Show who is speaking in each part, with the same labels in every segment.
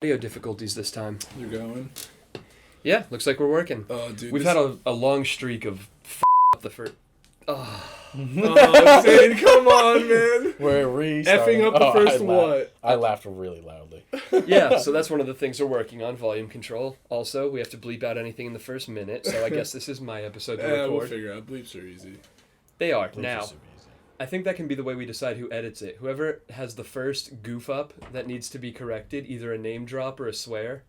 Speaker 1: Audio difficulties this time.
Speaker 2: You're going?
Speaker 1: Yeah, looks like we're working.
Speaker 2: Oh, dude.
Speaker 1: We've had a long streak of up the first.
Speaker 2: Oh, Zane, come on, man.
Speaker 3: We're restarting.
Speaker 2: Effing up the first what?
Speaker 3: I laughed really loudly.
Speaker 1: Yeah, so that's one of the things we're working on, volume control. Also, we have to bleep out anything in the first minute, so I guess this is my episode to record.
Speaker 2: We'll figure out. Bleeps are easy.
Speaker 1: They are.
Speaker 3: Bleeps
Speaker 1: now,
Speaker 3: are super easy.
Speaker 1: I think that can be the way we decide who edits it. Whoever has the first goof up that needs to be corrected, either a name drop or a swear.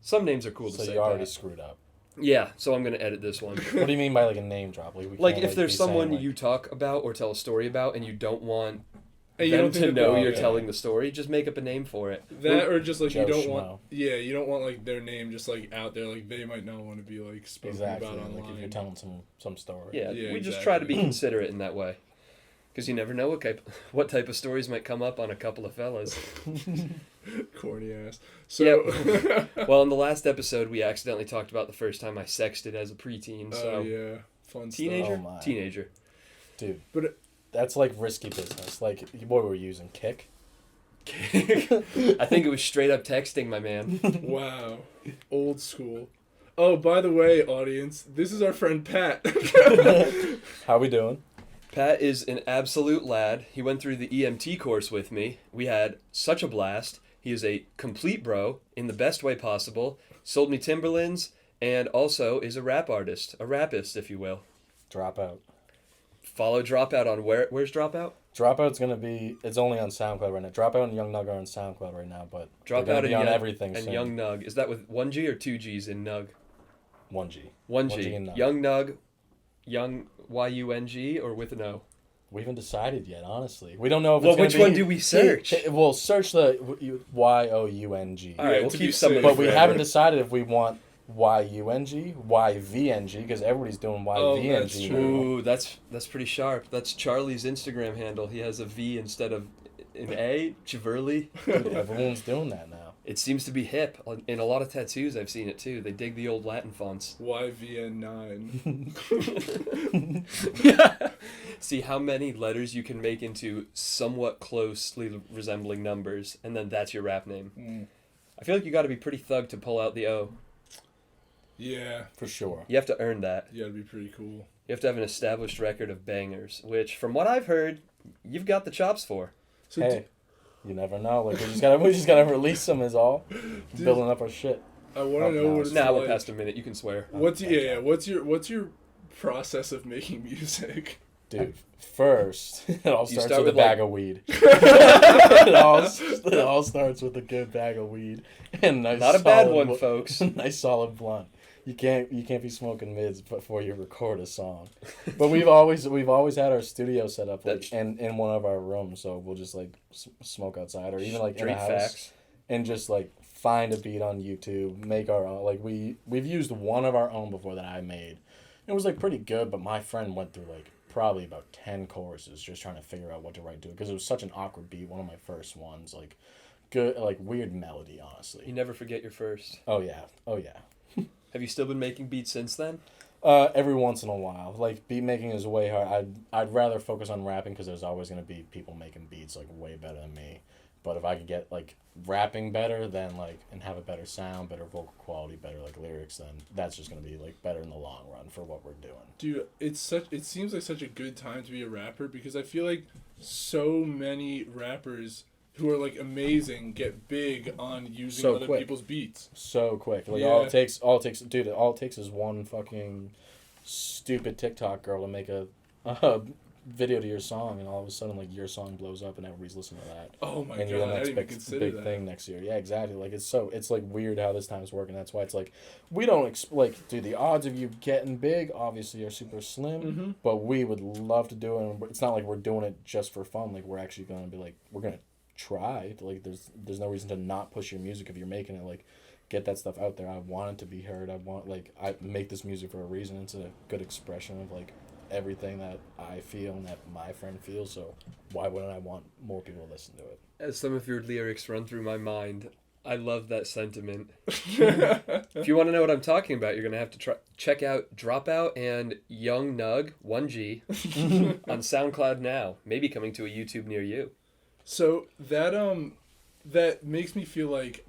Speaker 1: Some names are cool to say.
Speaker 3: So you already screwed up.
Speaker 1: Yeah, so I'm going to edit this one.
Speaker 3: What do you mean by like a name drop?
Speaker 1: Like if there's someone you talk about or tell a story about and you don't want
Speaker 2: you
Speaker 1: them
Speaker 2: don't
Speaker 1: to know you're
Speaker 2: yeah.
Speaker 1: telling the story, just make up a name for it.
Speaker 2: That or just like
Speaker 3: Joe
Speaker 2: you don't
Speaker 3: Schmo.
Speaker 2: want... Yeah, you don't want like their name just like out there. Like they might not want to be like spoken about online.
Speaker 3: Like if you're telling some story.
Speaker 1: Yeah,
Speaker 2: Yeah,
Speaker 1: we just
Speaker 2: exactly.
Speaker 1: try to be considerate in that way. Because you never know what type of stories might come up on a couple of fellas.
Speaker 2: Corny ass. So,
Speaker 1: Yep. Well, in the last episode, we accidentally talked about the first time I sexted as a preteen. So
Speaker 2: yeah, fun
Speaker 1: teenager,
Speaker 3: Oh my.
Speaker 1: teenager.
Speaker 3: Dude,
Speaker 2: But
Speaker 3: that's like risky business. Like, what were we using? Kick?
Speaker 1: I think it was straight up texting, my man.
Speaker 2: wow, old school. Oh, by the way, audience, this is our friend Pat.
Speaker 3: How we doing?
Speaker 1: Pat is an absolute lad. He went through the EMT course with me. We had such a blast. He is a complete bro in the best way possible. Sold me Timberlands and also is a rap artist, a rapist, if you will.
Speaker 3: Dropout.
Speaker 1: Follow Dropout on where's Dropout?
Speaker 3: Dropout's gonna be. It's only on SoundCloud right now. Dropout and Young Nug are on SoundCloud right now, but they're
Speaker 1: Dropout
Speaker 3: gonna
Speaker 1: and
Speaker 3: be on
Speaker 1: Young,
Speaker 3: everything
Speaker 1: and
Speaker 3: soon.
Speaker 1: Young Nug. Is that with 1G or 2G's in Nug?
Speaker 3: 1G.
Speaker 1: 1G.
Speaker 3: and Nug.
Speaker 1: Young Nug, Young YUNG or with an O?
Speaker 3: We haven't decided yet, honestly. We don't know if
Speaker 1: Well,
Speaker 3: it's gonna
Speaker 1: which
Speaker 3: be...
Speaker 1: one do we search?
Speaker 3: We'll search the YOUNG.
Speaker 1: All right, we'll
Speaker 2: to
Speaker 1: keep
Speaker 2: be
Speaker 1: some of
Speaker 2: safe.
Speaker 1: it
Speaker 3: But we
Speaker 1: forever.
Speaker 3: haven't decided if we want YUNG, YVNG, because everybody's doing YVNG.
Speaker 2: that's
Speaker 3: now.
Speaker 2: true.
Speaker 1: Ooh, that's pretty sharp. That's Charlie's Instagram handle. He has a V instead of an A. Chiverly.
Speaker 3: Dude, everyone's doing that now.
Speaker 1: It seems to be hip. In a lot of tattoos, I've seen it too. They dig the old Latin fonts.
Speaker 2: YVN9.
Speaker 1: Yeah. See how many letters you can make into somewhat closely resembling numbers, and then that's your rap name. I feel like you got to be pretty thug to pull out the O.
Speaker 2: Yeah,
Speaker 3: For sure.
Speaker 1: You have to earn that.
Speaker 2: you gotta be pretty cool.
Speaker 1: You have to have an established record of bangers, which, from what I've heard, you've got the chops for.
Speaker 2: So
Speaker 3: Hey, you never know. Like we just gotta release them is all. Building up our shit.
Speaker 2: I want to know what it's
Speaker 1: Now
Speaker 2: like.
Speaker 1: we're past a minute. You can swear.
Speaker 2: What's What's your process of making music?
Speaker 3: Dude, first, it all starts
Speaker 1: start
Speaker 3: with a
Speaker 1: with,
Speaker 3: bag of weed. it all starts with a good bag of weed. And nice
Speaker 1: Not a bad
Speaker 3: solid
Speaker 1: one, folks.
Speaker 3: Nice solid blunt. You can't be smoking mids before you record a song. But we've always had our studio set up like in one of our rooms, so we'll just like smoke outside or even like in
Speaker 1: Straight
Speaker 3: a house
Speaker 1: facts.
Speaker 3: and just like find a beat on YouTube, make our own. Like we've used one of our own before that I made. It was like pretty good, but my friend went through like probably about 10 choruses just trying to figure out what to write to it because it was such an awkward beat. One of my first ones, like good, like weird melody,
Speaker 1: You
Speaker 3: honestly.
Speaker 1: never forget your first.
Speaker 3: Oh yeah.
Speaker 1: Have you still been making beats since then?
Speaker 3: Every once in a while, like beat making is way hard. I'd rather focus on rapping because there's always gonna be people making beats like way better than me. But if I could get like rapping better, then like and have a better sound, better vocal quality, better like lyrics, then that's just gonna be like better in the long run for what we're doing.
Speaker 2: Dude, it seems like such a good time to be a rapper because I feel like so many rappers who are like amazing get big on using
Speaker 3: So
Speaker 2: other
Speaker 3: quick.
Speaker 2: people's beats.
Speaker 3: So quick, like
Speaker 2: Yeah.
Speaker 3: all it takes, dude. All it takes is one fucking stupid TikTok girl to make a video to your song, and all of a sudden, like your song blows up, and everybody's listening to that.
Speaker 2: Oh my
Speaker 3: And you're
Speaker 2: god,
Speaker 3: the
Speaker 2: I
Speaker 3: next
Speaker 2: didn't even
Speaker 3: big,
Speaker 2: consider
Speaker 3: big
Speaker 2: that.
Speaker 3: thing next year. Yeah, exactly. Like it's like weird how this time's working. That's why it's like we don't like, dude. The odds of you getting big obviously are super slim,
Speaker 2: Mhm.
Speaker 3: but we would love to do it. And it's not like we're doing it just for fun. Like we're actually gonna be like we're gonna try. Like there's no reason to not push your music if you're making it. Like get that stuff out there. I want it to be heard. I make this music for a reason. It's a good expression of like everything that I feel and that my friend feels, so why wouldn't I want more people to listen to it?
Speaker 1: As some of your lyrics run through my mind, I love that sentiment. If you want to know what I'm talking about, you're going to have to check out Dropout and Young Nug, 1G, on SoundCloud now. Maybe coming to a YouTube near you.
Speaker 2: So that makes me feel like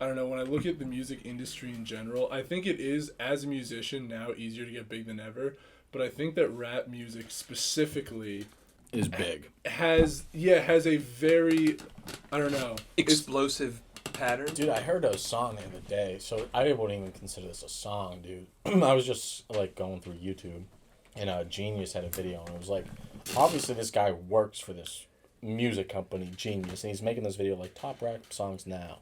Speaker 2: I don't know, when I look at the music industry in general, I think it is, as a musician, now easier to get big than ever. But I think that rap music specifically
Speaker 3: Is big.
Speaker 2: has a very, I don't know.
Speaker 1: Explosive pattern.
Speaker 3: Dude, I heard a song the other day, so I wouldn't even consider this a song, dude. I was just, like, going through YouTube, and Genius had a video, and it was like, obviously this guy works for this music company, Genius, and he's making this video, like, top rap songs now.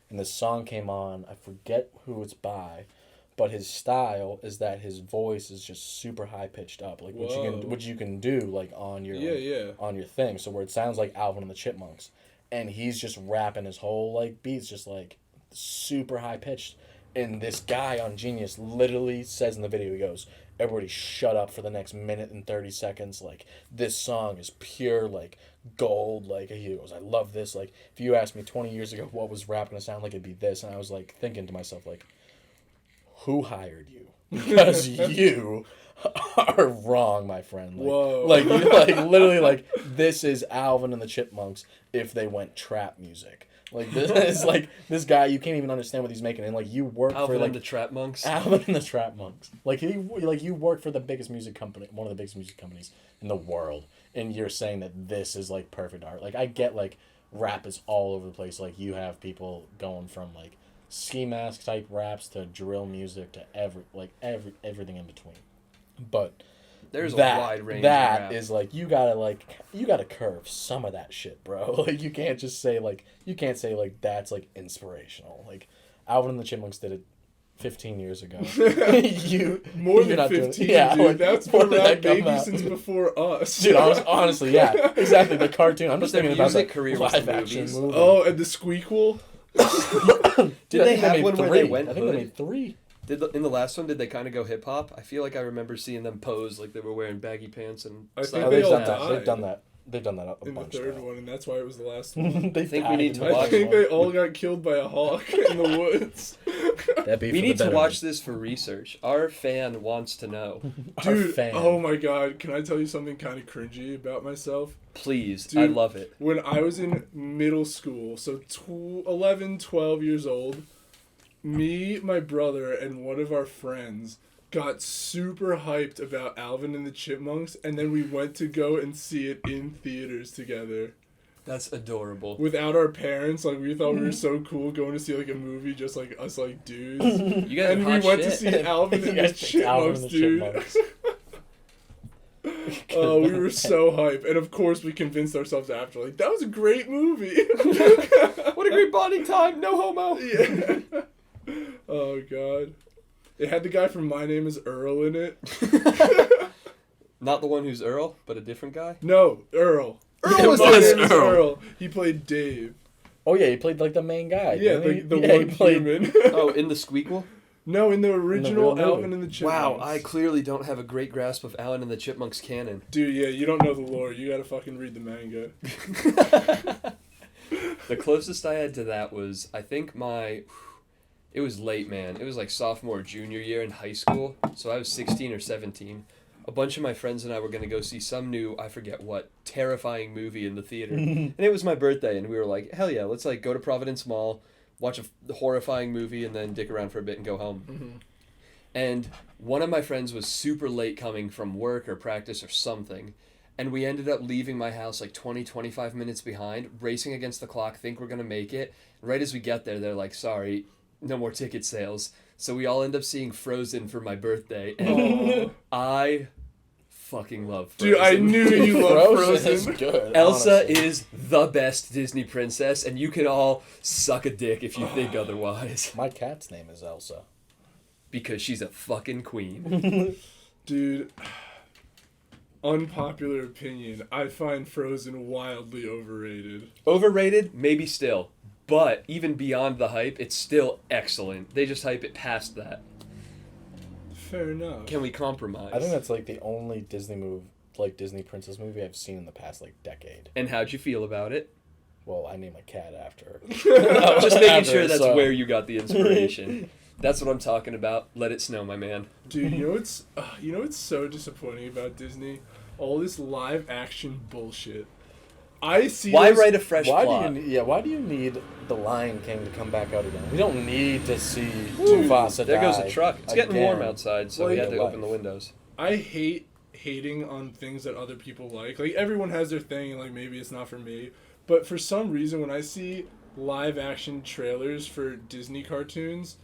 Speaker 3: And this song came on, I forget who it's by, but his style is that his voice is just super high pitched up, like which you can do like on your on your thing, so where it sounds like Alvin and the Chipmunks, and he's just rapping his whole like beats just like super high pitched, and this guy on Genius literally says in the video, he goes, "Everybody shut up for the next minute and 30 seconds. Like, this song is pure, like, gold." Like, he goes, "I love this. Like, if you asked me 20 years ago what was rap going to sound like, it'd be this." And I was, like, thinking to myself, like, who hired you? Because you are wrong, my friend. Like,
Speaker 2: Whoa.
Speaker 3: Like, literally, like, this is Alvin and the Chipmunks if they went trap music. Like, this is, like, this guy, you can't even understand what he's making. And, like, you work
Speaker 1: Alvin
Speaker 3: for, like...
Speaker 1: and the Trap Monks.
Speaker 3: Alvin and the Trap Monks. Like, you work for the biggest music company, one of the biggest music companies in the world, and you're saying that this is, like, perfect art. Like, I get, like, rap is all over the place. Like, you have people going from, like, ski mask type raps to drill music to everything in between. But...
Speaker 1: There's a wide range of
Speaker 3: That
Speaker 1: rap.
Speaker 3: is like you gotta curve some of that shit, bro. Like you can't say that's like inspirational. Like Alvin and the Chipmunks did it 15 years ago.
Speaker 2: More than 15, dude.
Speaker 3: Like,
Speaker 2: That's been rap baby
Speaker 3: out.
Speaker 2: since before us.
Speaker 3: Dude, honestly, yeah, exactly. The cartoon. I'm just
Speaker 1: their
Speaker 3: thinking about
Speaker 1: music
Speaker 3: the
Speaker 1: career was the
Speaker 3: live action
Speaker 1: movies.
Speaker 3: movie.
Speaker 2: Oh, and the Squeakquel?
Speaker 1: Did they have
Speaker 3: made
Speaker 1: one where they
Speaker 3: three.
Speaker 1: went
Speaker 3: I think they
Speaker 1: hood?
Speaker 3: made 3.
Speaker 1: In the last one, did they kind of go hip hop? I feel like I remember seeing them pose like they were wearing baggy pants and.
Speaker 2: I
Speaker 1: stuff.
Speaker 2: think they all
Speaker 3: They've
Speaker 2: died
Speaker 3: done that. They've done that a
Speaker 2: in the
Speaker 3: bunch.
Speaker 2: third
Speaker 3: though.
Speaker 2: one, and that's why it was the last one.
Speaker 3: They
Speaker 1: think we
Speaker 3: died
Speaker 1: need
Speaker 3: in
Speaker 1: to
Speaker 3: the
Speaker 1: watch
Speaker 2: I
Speaker 3: last
Speaker 2: think
Speaker 3: one.
Speaker 2: they all got killed by a hawk in the woods.
Speaker 3: That'd be
Speaker 1: We
Speaker 3: for
Speaker 1: need
Speaker 3: the
Speaker 1: to
Speaker 3: better
Speaker 1: watch
Speaker 3: ones.
Speaker 1: this for research. Our fan wants to know.
Speaker 3: Our
Speaker 2: Dude,
Speaker 3: fan.
Speaker 2: oh my god, can I tell you something kind of cringy about myself?
Speaker 1: Please,
Speaker 2: Dude,
Speaker 1: I love it.
Speaker 2: When I was in middle school, so 11, 12 years old, me, my brother, and one of our friends got super hyped about Alvin and the Chipmunks, and then we went to go and see it in theaters together.
Speaker 1: That's adorable.
Speaker 2: Without our parents, like, we thought we were so cool going to see, like, a movie just like us, like, dudes.
Speaker 1: You guys
Speaker 2: And
Speaker 1: are
Speaker 2: we
Speaker 1: hot
Speaker 2: went
Speaker 1: shit.
Speaker 2: to see Alvin
Speaker 3: You
Speaker 2: and the
Speaker 3: guys picked Alvin
Speaker 2: Chipmunks,
Speaker 3: and the
Speaker 2: dude.
Speaker 3: Chipmunks.
Speaker 2: Oh, we were so hyped. And of course, we convinced ourselves after, like, that was a great movie.
Speaker 1: What a great bonding time. No homo.
Speaker 2: Yeah. Oh, God. It had the guy from My Name is Earl in it.
Speaker 1: Not the one who's Earl, but a different guy.
Speaker 2: No, Earl.
Speaker 3: Earl was
Speaker 2: My
Speaker 3: this
Speaker 2: Name is
Speaker 3: Earl.
Speaker 2: Earl. He played Dave.
Speaker 3: Oh yeah, he played like the main guy.
Speaker 2: Yeah,
Speaker 3: didn't he?
Speaker 2: the
Speaker 3: Yeah, he
Speaker 2: one
Speaker 3: played-
Speaker 2: human.
Speaker 1: Oh, in the Squeakquel?
Speaker 2: No, in the original
Speaker 3: real movie.
Speaker 2: Alvin and the Chipmunks.
Speaker 1: Wow, I clearly don't have a great grasp of Alan and the Chipmunks canon.
Speaker 2: Dude, yeah, you don't know the lore. You gotta fucking read the manga.
Speaker 1: The closest I had to that was, I think it was late, man. It was like sophomore, junior year in high school. So I was 16 or 17. A bunch of my friends and I were going to go see some new, I forget what, terrifying movie in the theater. And it was my birthday, and we were like, hell yeah, let's like go to Providence Mall, watch a horrifying movie, and then dick around for a bit and go home.
Speaker 2: Mm-hmm.
Speaker 1: And one of my friends was super late coming from work or practice or something. And we ended up leaving my house like 20, 25 minutes behind, racing against the clock, think we're going to make it. Right as we get there, they're like, sorry, no more ticket sales. So we all end up seeing Frozen for my birthday. And I fucking love Frozen.
Speaker 2: Dude, I knew you loved
Speaker 3: Frozen is
Speaker 2: Frozen.
Speaker 3: good.
Speaker 1: Elsa
Speaker 3: honestly.
Speaker 1: is the best Disney princess, and you can all suck a dick if you think otherwise.
Speaker 3: My cat's name is Elsa.
Speaker 1: Because she's a fucking queen.
Speaker 2: Dude, unpopular opinion. I find Frozen wildly overrated.
Speaker 1: Overrated? Maybe still. But even beyond the hype, it's still excellent. They just hype it past that.
Speaker 2: Fair enough.
Speaker 1: Can we compromise?
Speaker 3: I think that's like the only Disney princess movie I've seen in the past like decade.
Speaker 1: And how'd you feel about it?
Speaker 3: Well, I named my cat after her.
Speaker 1: Just making
Speaker 3: After
Speaker 1: sure
Speaker 3: her,
Speaker 1: that's
Speaker 3: so-
Speaker 1: where you got the inspiration. That's what I'm talking about. Let it snow, my man.
Speaker 2: Dude, you know what's so disappointing about Disney? All this live action bullshit. I see.
Speaker 1: Why
Speaker 2: those-
Speaker 1: write a fresh
Speaker 3: Why
Speaker 1: plot?
Speaker 3: do you? Why do you need the Lion King to come back out again? We don't need to see
Speaker 2: Dude,
Speaker 3: Mufasa
Speaker 1: There goes
Speaker 3: die
Speaker 1: a truck. It's getting warm
Speaker 3: again.
Speaker 1: outside, so we
Speaker 2: Like-
Speaker 1: had to open the windows.
Speaker 2: I hate hating on things that other people like. Like, everyone has their thing, and, like, maybe it's not for me. But for some reason, when I see live-action trailers for Disney cartoons,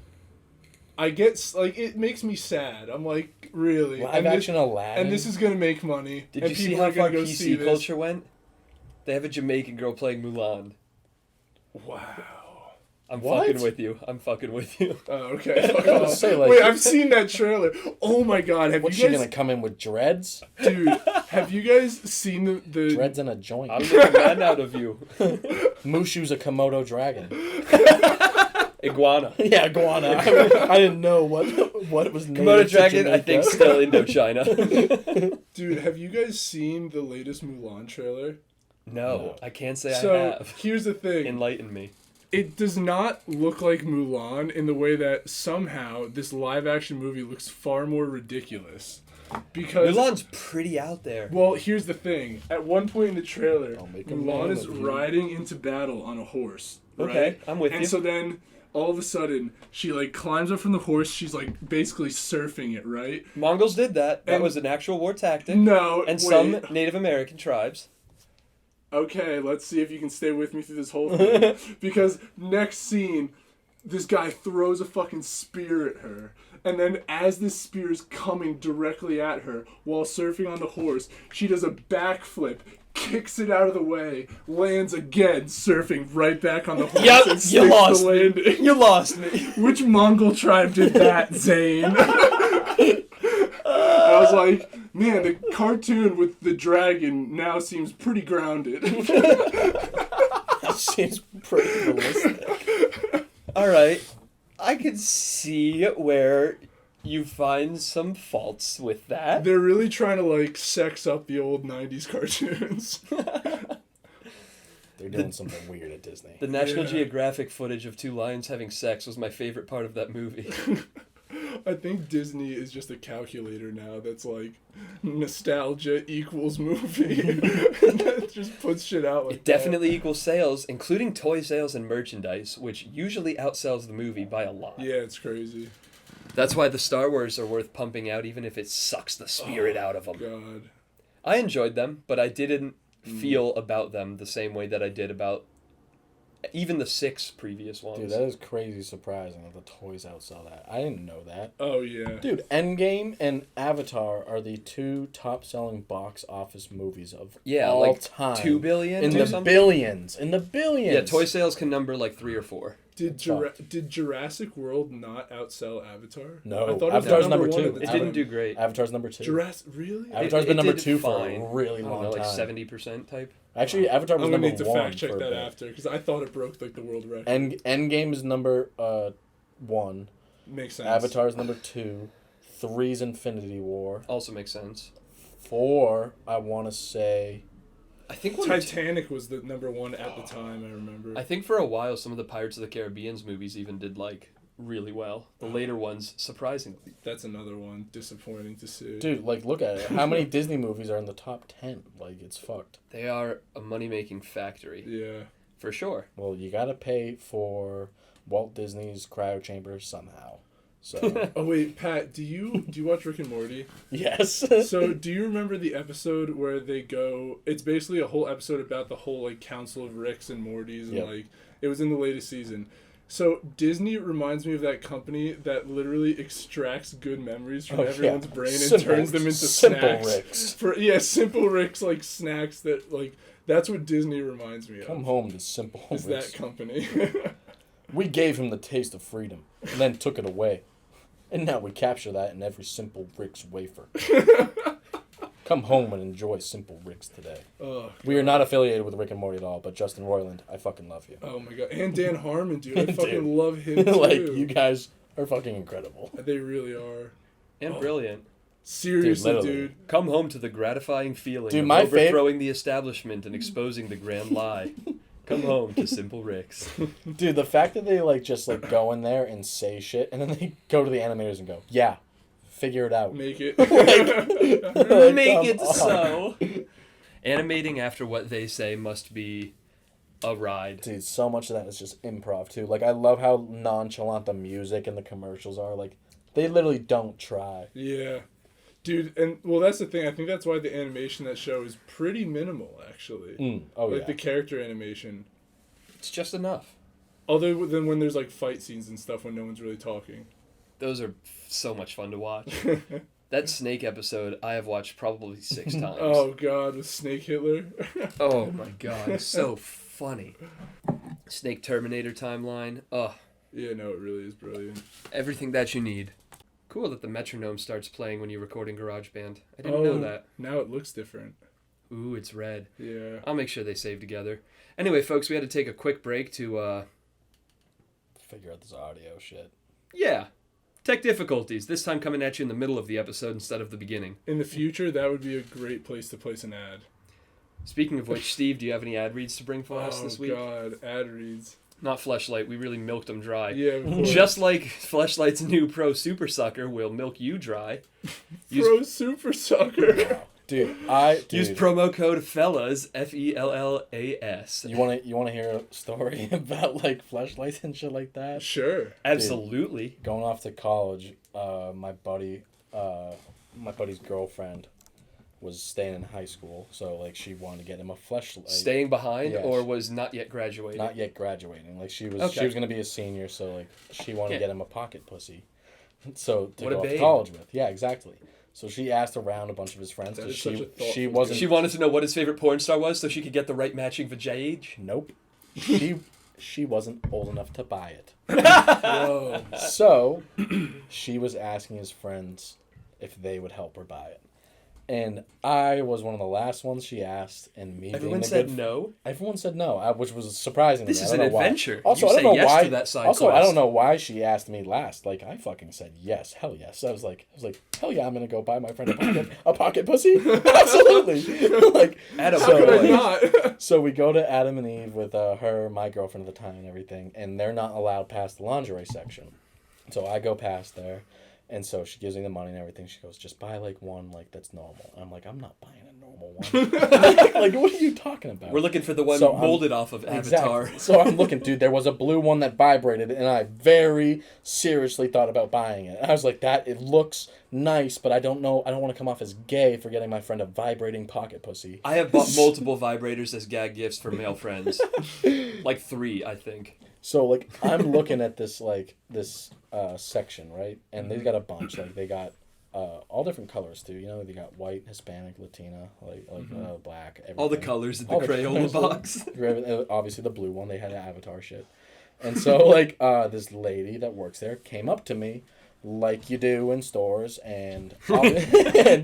Speaker 2: I get, like, it makes me sad. I'm like, really?
Speaker 3: Live action Aladdin.
Speaker 2: And this is going to make money.
Speaker 1: Did
Speaker 2: and
Speaker 1: you see
Speaker 2: people
Speaker 1: how
Speaker 2: are gonna
Speaker 1: far
Speaker 2: go see
Speaker 1: PC
Speaker 2: this.
Speaker 1: culture went? They have a Jamaican girl playing Mulan.
Speaker 2: Wow.
Speaker 1: I'm
Speaker 3: What?
Speaker 1: fucking with you. I'm fucking with you.
Speaker 2: Oh, okay. Fuck
Speaker 3: was gonna
Speaker 2: off.
Speaker 3: say, like-
Speaker 2: Wait, I've seen that trailer. Oh my god, have
Speaker 3: What's
Speaker 2: you
Speaker 3: she
Speaker 2: guys...
Speaker 3: gonna come in with dreads?
Speaker 2: Dude, have you guys seen the...
Speaker 3: Dreads and a joint.
Speaker 1: I'm making that out of you.
Speaker 3: Mushu's a Komodo dragon.
Speaker 1: Iguana.
Speaker 3: Yeah, iguana. I didn't know what it was named.
Speaker 1: Komodo dragon, I think, still Indochina.
Speaker 2: Dude, have you guys seen the latest Mulan trailer?
Speaker 1: No, I can't say
Speaker 2: So,
Speaker 1: I have.
Speaker 2: here's the thing.
Speaker 1: Enlighten me.
Speaker 2: It does not look like Mulan in the way that somehow this live-action movie looks far more ridiculous. Because...
Speaker 1: Mulan's pretty out there.
Speaker 2: Well, here's the thing. At one point in the trailer,
Speaker 3: I'll make a
Speaker 2: Mulan
Speaker 3: man
Speaker 2: is
Speaker 3: of you.
Speaker 2: riding into battle on a horse.
Speaker 1: Okay,
Speaker 2: right?
Speaker 1: I'm with
Speaker 2: and
Speaker 1: you.
Speaker 2: so then, all of a sudden, she, like, climbs up from the horse. She's, like, basically surfing it, right?
Speaker 1: Mongols did that. That
Speaker 2: And-
Speaker 1: was an actual war tactic.
Speaker 2: No,
Speaker 1: And
Speaker 2: wait.
Speaker 1: some Native American tribes.
Speaker 2: Okay, let's see if you can stay with me through this whole thing. Because next scene, this guy throws a fucking spear at her. And then as this spear is coming directly at her while surfing on the horse, she does a backflip, kicks it out of the way, lands again, surfing right back on the horse
Speaker 1: Yep,
Speaker 2: and
Speaker 1: you
Speaker 2: sticks
Speaker 1: lost
Speaker 2: the
Speaker 1: me.
Speaker 2: landing.
Speaker 1: You lost me.
Speaker 2: Which Mongol tribe did that, Zane? I was like, man, the cartoon with the dragon now seems pretty grounded.
Speaker 3: That seems pretty realistic.
Speaker 1: All right. I could see where you find some faults with that.
Speaker 2: They're really trying to, like, sex up the old 90s cartoons.
Speaker 3: They're doing something weird at Disney.
Speaker 1: The National
Speaker 2: Yeah.
Speaker 1: Geographic footage of two lions having sex was my favorite part of that movie.
Speaker 2: I think Disney is just a calculator now that's like, nostalgia equals movie. That just puts shit out like
Speaker 1: It definitely equals sales, including toy sales and merchandise, which usually outsells the movie by a lot.
Speaker 2: that. Yeah, it's crazy.
Speaker 1: That's why the Star Wars are worth pumping out, even if it sucks the spirit out of them.
Speaker 2: God.
Speaker 1: I enjoyed them, but I didn't feel about them the same way that I did about even the 6 previous ones.
Speaker 3: Dude, that is crazy surprising that the toys outsell that. I didn't know that.
Speaker 2: Oh, yeah.
Speaker 3: Dude, Endgame and Avatar are the 2 top-selling box office movies of all
Speaker 1: like
Speaker 3: time.
Speaker 1: 2 billion
Speaker 3: in
Speaker 1: or
Speaker 3: the
Speaker 1: something?
Speaker 3: billions. In the billions.
Speaker 1: Yeah, toy sales can number like 3 or 4.
Speaker 2: Did
Speaker 3: fucked.
Speaker 2: did Jurassic World not outsell Avatar?
Speaker 3: No,
Speaker 2: I thought it was
Speaker 3: Avatar's number
Speaker 2: one
Speaker 3: 2.
Speaker 2: at the
Speaker 1: It
Speaker 2: time.
Speaker 1: didn't do great.
Speaker 3: Avatar's number 2.
Speaker 2: Jurassic, really?
Speaker 3: Avatar's
Speaker 1: It
Speaker 3: been number
Speaker 1: did
Speaker 3: 2
Speaker 1: fine.
Speaker 3: for a really
Speaker 1: I don't
Speaker 3: long
Speaker 1: know, like
Speaker 3: time.
Speaker 1: 70% type.
Speaker 3: Actually, Avatar was
Speaker 2: I'm gonna
Speaker 3: number
Speaker 2: need to
Speaker 3: 1
Speaker 2: fact check
Speaker 3: for a
Speaker 2: that
Speaker 3: bit.
Speaker 2: after, because I thought it broke, like, the world record.
Speaker 3: Endgame is number 1.
Speaker 2: Makes sense.
Speaker 3: Avatar's number 2. 3's Infinity War.
Speaker 1: Also makes sense.
Speaker 3: 4, I want to say...
Speaker 1: I think one or two-
Speaker 2: Titanic was the number 1 at the time, I remember.
Speaker 1: I think for a while some of the Pirates of the Caribbean's movies even did like really well. The later ones, surprisingly.
Speaker 2: That's another one. Disappointing to see.
Speaker 3: Dude, like, look at it. How many Disney movies are in the top 10? Like, it's fucked.
Speaker 1: They are a money-making factory,
Speaker 2: Yeah.
Speaker 1: for sure.
Speaker 3: Well, you gotta pay for Walt Disney's cryo chamber somehow. So,
Speaker 2: Oh wait, Pat, do you watch Rick and Morty?
Speaker 3: yes.
Speaker 2: So do you remember the episode where they go? It's basically a whole episode about the whole like council of Ricks and Mortys, and
Speaker 3: Yep.
Speaker 2: like it was in the latest season. So Disney reminds me of that company that literally extracts good memories from
Speaker 3: Oh, yeah.
Speaker 2: everyone's brain and
Speaker 3: Simple-
Speaker 2: turns them into
Speaker 3: Simple
Speaker 2: snacks.
Speaker 3: Ricks.
Speaker 2: For Simple Ricks, like snacks that like that's what Disney reminds me of.
Speaker 3: Come home to Simple
Speaker 2: Is
Speaker 3: Ricks.
Speaker 2: that company?
Speaker 3: We gave him the taste of freedom, and then took it away. And now we capture that in every Simple Ricks wafer. Come home and enjoy Simple Ricks today.
Speaker 2: Oh,
Speaker 3: We are not affiliated with Rick and Morty at all, but Justin Roiland, I fucking love you.
Speaker 2: oh my god, and Dan Harmon, dude, I
Speaker 3: Dude.
Speaker 2: fucking love him too.
Speaker 3: Like, you guys are fucking incredible.
Speaker 2: They really are.
Speaker 1: And brilliant.
Speaker 2: Seriously,
Speaker 3: literally.
Speaker 2: dude.
Speaker 1: Come home to the gratifying feeling
Speaker 3: Dude,
Speaker 1: of
Speaker 3: my
Speaker 1: overthrowing the establishment and exposing the grand lie. Come home to Simple Ricks.
Speaker 3: Dude, the fact that they, like, just, like, go in there and say shit, and then they go to the animators and go, yeah, figure it out.
Speaker 2: Make it.
Speaker 3: Like,
Speaker 1: Make
Speaker 3: come
Speaker 1: it
Speaker 3: on.
Speaker 1: so. Animating after what they say must be a ride.
Speaker 3: Dude, so much of that is just improv too. Like I love how nonchalant the music and the commercials are. Like they literally don't try.
Speaker 2: Yeah. Dude, and well, that's the thing. I think that's why the animation in that show is pretty minimal, actually.
Speaker 3: Oh,
Speaker 2: like
Speaker 3: yeah.
Speaker 2: the character animation.
Speaker 1: It's just enough.
Speaker 2: Other than when there's like fight scenes and stuff when no one's really talking.
Speaker 1: Those are so much fun to watch. That Snake episode I have watched probably 6 times.
Speaker 2: Oh God, with Snake Hitler.
Speaker 1: Oh my God, so funny. Snake Terminator timeline. Oh,
Speaker 2: Yeah, no, it really is brilliant.
Speaker 1: everything that you need. Cool that the metronome starts playing when you record in GarageBand. I didn't know that.
Speaker 2: Now it looks different.
Speaker 1: Ooh, it's red.
Speaker 2: Yeah.
Speaker 1: I'll make sure they save together. Anyway, folks, we had to take a quick break to,
Speaker 3: Figure out this audio shit.
Speaker 1: yeah, tech difficulties. This time coming at you in the middle of the episode instead of the beginning.
Speaker 2: In the future, that would be a great place to place an ad.
Speaker 1: Speaking of which, Steve, do you have any ad reads to bring for us this week?
Speaker 2: Oh God, ad reads.
Speaker 1: Not Fleshlight. We really milked them dry.
Speaker 2: Yeah, of course.
Speaker 1: Just like Fleshlight's new Pro Super Sucker will milk you dry.
Speaker 2: Pro Super Sucker.
Speaker 3: Wow. Dude,
Speaker 1: Use promo code FELLAS, FELLAS.
Speaker 3: You wanna hear a story about like fleshlights and shit like that?
Speaker 2: Sure.
Speaker 1: Absolutely.
Speaker 3: Going off to college, my buddy's girlfriend was staying in high school, so like she wanted to get him a fleshlight.
Speaker 1: Staying behind
Speaker 3: Yeah,
Speaker 1: or was not yet graduating?
Speaker 3: Not yet graduating. Like she was
Speaker 1: Okay.
Speaker 3: gonna be a senior, so like she wanted
Speaker 1: Yeah.
Speaker 3: to get him a pocket pussy. So to
Speaker 1: What a
Speaker 3: go off to
Speaker 1: babe.
Speaker 3: college with. Yeah, exactly. So she asked around a bunch of his friends
Speaker 2: That
Speaker 3: because
Speaker 2: is such a
Speaker 3: she
Speaker 2: thoughtful
Speaker 3: wasn't.
Speaker 1: She wanted to know what his favorite porn star was so she could get the right matching vajayage.
Speaker 3: Nope. She wasn't old enough to buy it.
Speaker 2: Whoa.
Speaker 3: So she was asking his friends if they would help her buy it. And I was one of the last ones she asked, and me
Speaker 1: Everyone
Speaker 3: being the
Speaker 1: said
Speaker 3: good,
Speaker 1: no.
Speaker 3: Everyone said no, which was surprising.
Speaker 1: This
Speaker 3: to me.
Speaker 1: is
Speaker 3: I
Speaker 1: an
Speaker 3: don't know why.
Speaker 1: adventure.
Speaker 3: Also,
Speaker 1: You
Speaker 3: I don't
Speaker 1: say
Speaker 3: know
Speaker 1: yes
Speaker 3: why.
Speaker 1: to that side
Speaker 3: also, I
Speaker 1: quest.
Speaker 3: don't know why she asked me last. Like I fucking said yes, hell yes. I was like, hell yeah, I'm gonna go buy my friend a pocket pussy. Absolutely. Like
Speaker 1: Adam,
Speaker 2: How could I
Speaker 1: boy.
Speaker 2: not?
Speaker 3: so we go to Adam and Eve with her, my girlfriend at the time, and everything, and they're not allowed past the lingerie section. So I go past there, and so she gives me the money and everything. She goes, just buy like one like that's normal. And I'm like, I'm not buying a normal one. like what are you talking about?
Speaker 1: We're looking for the one
Speaker 3: So I'm-
Speaker 1: molded off of Avatar.
Speaker 3: Exactly. So I'm looking, dude. There was a blue one that vibrated, and I very seriously thought about buying it. I was like, it looks nice, but I don't know. I don't want to come off as gay for getting my friend a vibrating pocket pussy.
Speaker 1: I have bought multiple vibrators as gag gifts for male friends. Like 3, I think.
Speaker 3: So like I'm looking at this section, right? And they've got a bunch. Like they got all different colors too. You know, they got white, Hispanic, Latina, black. Everything.
Speaker 1: All the colors in the
Speaker 3: All the
Speaker 1: Crayola
Speaker 3: colors.
Speaker 1: box.
Speaker 3: Obviously the blue one. They had Avatar shit. And so like this lady that works there came up to me, like you do in stores, and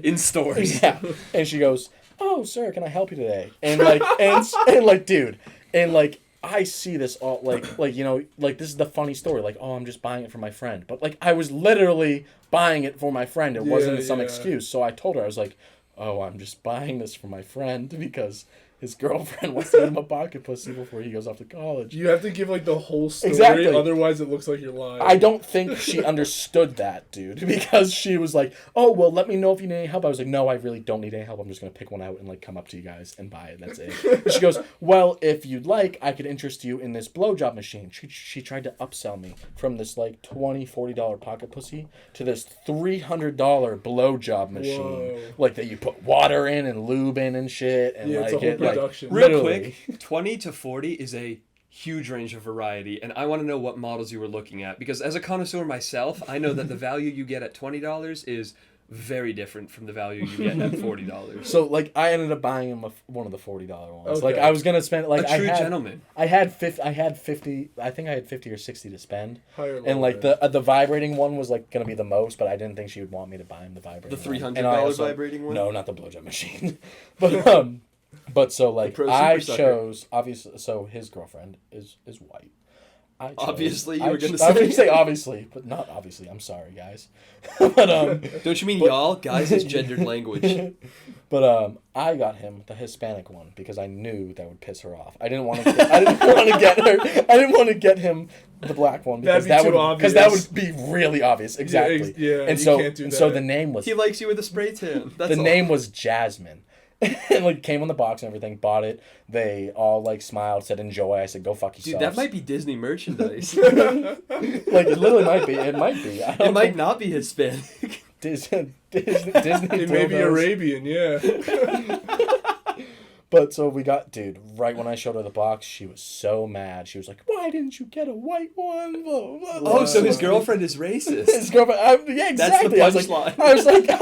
Speaker 1: In stores.
Speaker 3: yeah, and she goes, "Oh, sir, can I help you today?" And like and like dude, and like. I see this all like you know like this is the funny story like I'm just buying it for my friend, but like I was literally buying it for my friend. It wasn't some excuse. So I told her, I was like, oh, I'm just buying this for my friend because his girlfriend wants to get him a pocket pussy before he goes off to college.
Speaker 2: You have to give like the whole story,
Speaker 3: Exactly.
Speaker 2: otherwise it looks like you're lying.
Speaker 3: I don't think she understood that, dude, because she was like, oh, well, let me know if you need any help. I was like, no, I really don't need any help. I'm just going to pick one out and like come up to you guys and buy it. That's it. And she goes, well, if you'd like, I could interest you in this blowjob machine. She tried to upsell me from this like $20, $40 pocket pussy to this $300 blowjob machine.
Speaker 2: Whoa.
Speaker 3: Like that you put water in and lube in and shit. And
Speaker 2: Yeah,
Speaker 3: like
Speaker 2: it's a whole
Speaker 3: it, like,
Speaker 2: production.
Speaker 1: Real
Speaker 3: literally.
Speaker 1: quick, 20 to 40 is a huge range of variety, and I want to know what models you were looking at, because as a connoisseur myself, I know that the value you get at $20 is very different from the value you get at $40.
Speaker 3: So like I ended up buying him one of the $40 ones.
Speaker 2: Okay.
Speaker 3: Like I was gonna spend like
Speaker 1: A true gentleman.
Speaker 3: I had 50. I think I had 50 or 60 to spend.
Speaker 2: Higher
Speaker 3: And like the vibrating one was like gonna be the most, but I didn't think she would want me to buy him the vibrating.
Speaker 1: The
Speaker 3: one.
Speaker 1: $300
Speaker 3: And I also-
Speaker 1: vibrating one?
Speaker 3: No, not the blowjob machine. But so like
Speaker 1: Pro
Speaker 3: I
Speaker 1: Super Sucker.
Speaker 3: chose obviously. So his girlfriend is white. I chose,
Speaker 1: Obviously, you
Speaker 3: I
Speaker 1: were gonna
Speaker 3: I was
Speaker 1: say.
Speaker 3: gonna say obviously, but not obviously. I'm sorry, guys. But
Speaker 1: Don't you mean y'all? Guys is gendered language.
Speaker 3: But I got him the Hispanic one because I knew that would piss her off. I didn't want to. I didn't want to get her. I didn't want to get him the black one because
Speaker 2: That'd be too
Speaker 3: because that
Speaker 2: obvious.
Speaker 3: would be really obvious. Exactly.
Speaker 2: Yeah,
Speaker 3: And
Speaker 2: you
Speaker 3: so
Speaker 2: can't do
Speaker 3: and so
Speaker 2: that.
Speaker 3: the name was
Speaker 1: He likes you with a spray tan. That's
Speaker 3: the
Speaker 1: all.
Speaker 3: name was Jasmine, and like came on the box and everything, bought it. They all like smiled, said enjoy. I said go fuck yourself.
Speaker 1: Dude, that might be Disney merchandise.
Speaker 3: Like it literally might be. It might be.
Speaker 1: It might not be Hispanic.
Speaker 3: Disney
Speaker 2: It may be
Speaker 3: dildos.
Speaker 2: Arabian, yeah.
Speaker 3: But so we got, dude, right when I showed her the box, she was so mad. She was like, why didn't you get a white one? Blah, blah, blah.
Speaker 1: Oh, so his girlfriend is racist.
Speaker 3: His girlfriend, yeah, exactly.
Speaker 1: That's the punchline.
Speaker 3: I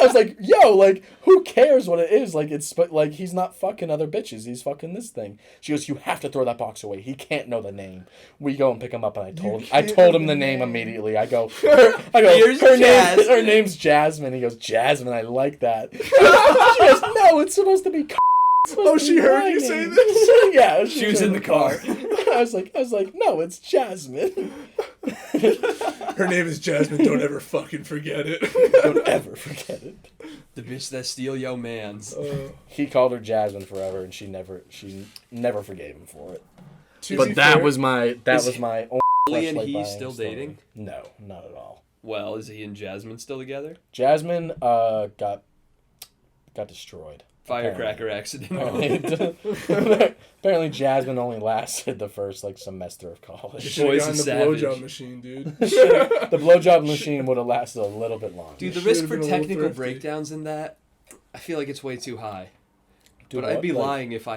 Speaker 3: was like, yo, like, who cares what it is? Like, it's, but like, he's not fucking other bitches. He's fucking this thing. She goes, you have to throw that box away. He can't know the name. We go and pick him up, and I told him the name immediately. I go,
Speaker 1: Here's
Speaker 3: her name's Jasmine. He goes, Jasmine, I like that. She goes, no, it's supposed to be.
Speaker 2: Oh, she heard you say this?
Speaker 3: Yeah,
Speaker 1: She was in the car.
Speaker 3: I was like, no, it's Jasmine.
Speaker 2: Her name is Jasmine. Don't ever fucking forget it.
Speaker 3: Don't ever forget it.
Speaker 1: The bitch that steal yo mans.
Speaker 3: He called her Jasmine forever, and she never forgave him for it.
Speaker 2: To
Speaker 3: But
Speaker 2: be
Speaker 3: that
Speaker 2: fair,
Speaker 3: was my only
Speaker 1: Billy and
Speaker 3: Fleshlight
Speaker 1: he
Speaker 3: buying
Speaker 1: still
Speaker 3: story.
Speaker 1: dating?
Speaker 3: No, not at all.
Speaker 1: Well, is he and Jasmine still together?
Speaker 3: Jasmine got destroyed.
Speaker 1: Firecracker accident.
Speaker 3: Apparently Jasmine only lasted the first like semester of
Speaker 2: you
Speaker 3: college.
Speaker 2: should have
Speaker 1: Boys
Speaker 2: gotten
Speaker 1: is
Speaker 2: the
Speaker 1: savage.
Speaker 2: blowjob machine, dude.
Speaker 3: The blowjob machine would have lasted a little bit longer.
Speaker 1: Dude, the
Speaker 2: You
Speaker 1: risk
Speaker 2: should've
Speaker 1: for
Speaker 2: been a little
Speaker 1: technical
Speaker 2: thrifty.
Speaker 1: breakdowns in that, I feel like it's way too high.
Speaker 3: Dude,
Speaker 1: But I'd be
Speaker 3: like,
Speaker 1: lying if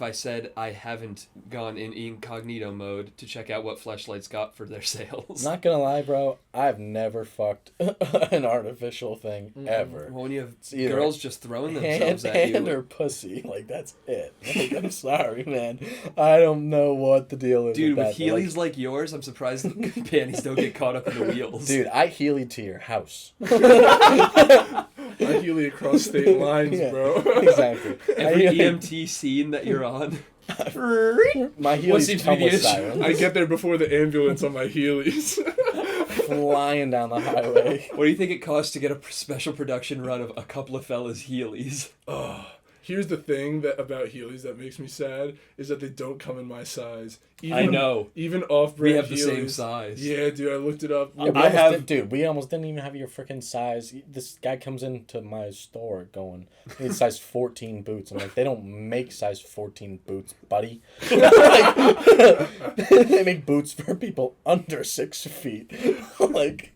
Speaker 1: I said I haven't gone in incognito mode to check out what Fleshlight's got for their sales.
Speaker 3: Not gonna lie, bro. I've never fucked an artificial thing ever.
Speaker 1: When you have
Speaker 3: either
Speaker 1: girls just throwing themselves at you.
Speaker 3: Hand or pussy, like that's it. Like, I'm sorry, man. I don't know what the deal is.
Speaker 1: Dude, with
Speaker 3: that, but,
Speaker 1: Heelys like yours, I'm surprised the panties don't get caught up in the wheels.
Speaker 3: dude, I Heely to your house.
Speaker 2: I Heely across state lines,
Speaker 3: Yeah,
Speaker 2: bro.
Speaker 3: Exactly.
Speaker 1: Every
Speaker 3: I-
Speaker 1: EMT scene that you're on.
Speaker 3: My
Speaker 1: What
Speaker 3: Heelys
Speaker 1: seems to
Speaker 3: come
Speaker 1: be the
Speaker 3: with
Speaker 1: issue?
Speaker 3: sirens.
Speaker 2: I get there before the ambulance on my Heelys.
Speaker 3: Flying down the highway.
Speaker 1: What do you think it costs to get a special production run of a couple of fellas Heelys?
Speaker 2: Here's the thing about Heelys that makes me sad is that they don't come in my size.
Speaker 1: I know.
Speaker 2: Even off-brand
Speaker 1: We have the
Speaker 2: Heelys.
Speaker 1: same size.
Speaker 2: Yeah, dude, I looked it up.
Speaker 3: Yeah, we almost didn't even have your freaking size. This guy comes into my store going, I need size 14 boots. I'm like, they don't make size 14 boots, buddy. Like, they make boots for people under 6 feet. Like,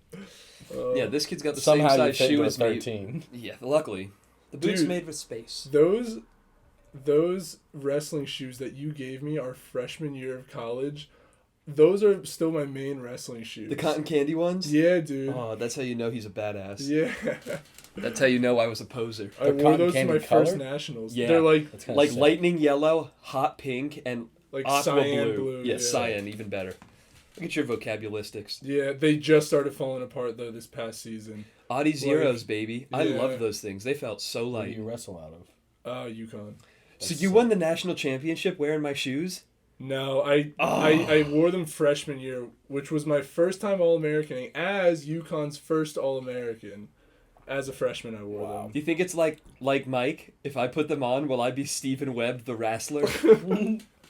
Speaker 1: Yeah, this kid's got the
Speaker 3: somehow
Speaker 1: same
Speaker 3: you
Speaker 1: size
Speaker 3: fit
Speaker 1: shoe
Speaker 3: into a
Speaker 1: as me.
Speaker 3: 13.
Speaker 1: Yeah, luckily. The boot's
Speaker 2: Dude.
Speaker 1: made with space.
Speaker 2: Those wrestling shoes that you gave me our freshman year of college, those are still my main wrestling shoes.
Speaker 1: The cotton candy ones?
Speaker 2: Yeah, dude.
Speaker 1: Oh, that's how you know he's a badass.
Speaker 2: Yeah.
Speaker 1: That's how you know I was a poser.
Speaker 2: I wore
Speaker 3: cotton
Speaker 2: those to
Speaker 3: candy
Speaker 2: my
Speaker 3: color?
Speaker 2: first nationals.
Speaker 1: Yeah.
Speaker 2: They're like
Speaker 3: That's kinda
Speaker 1: Like
Speaker 3: sick.
Speaker 1: lightning yellow, hot pink, and
Speaker 2: like
Speaker 1: aqua
Speaker 2: cyan
Speaker 1: blue.
Speaker 2: blue.
Speaker 1: Yeah, cyan, even better. Look at your vocabulistics.
Speaker 2: Yeah, they just started falling apart though this past season.
Speaker 1: Audi Zeros, baby. I
Speaker 2: yeah.
Speaker 1: love those things. They felt so
Speaker 3: Where do
Speaker 1: light.
Speaker 3: you wrestle out of?
Speaker 2: Yukon.
Speaker 1: So you won the national championship wearing my shoes?
Speaker 2: No, I wore them freshman year, which was my first time All-Americaning as Yukon's first All-American. As a freshman, I wore them.
Speaker 1: Do you think it's like Mike? If I put them on, will I be Stephen Webb, the wrestler?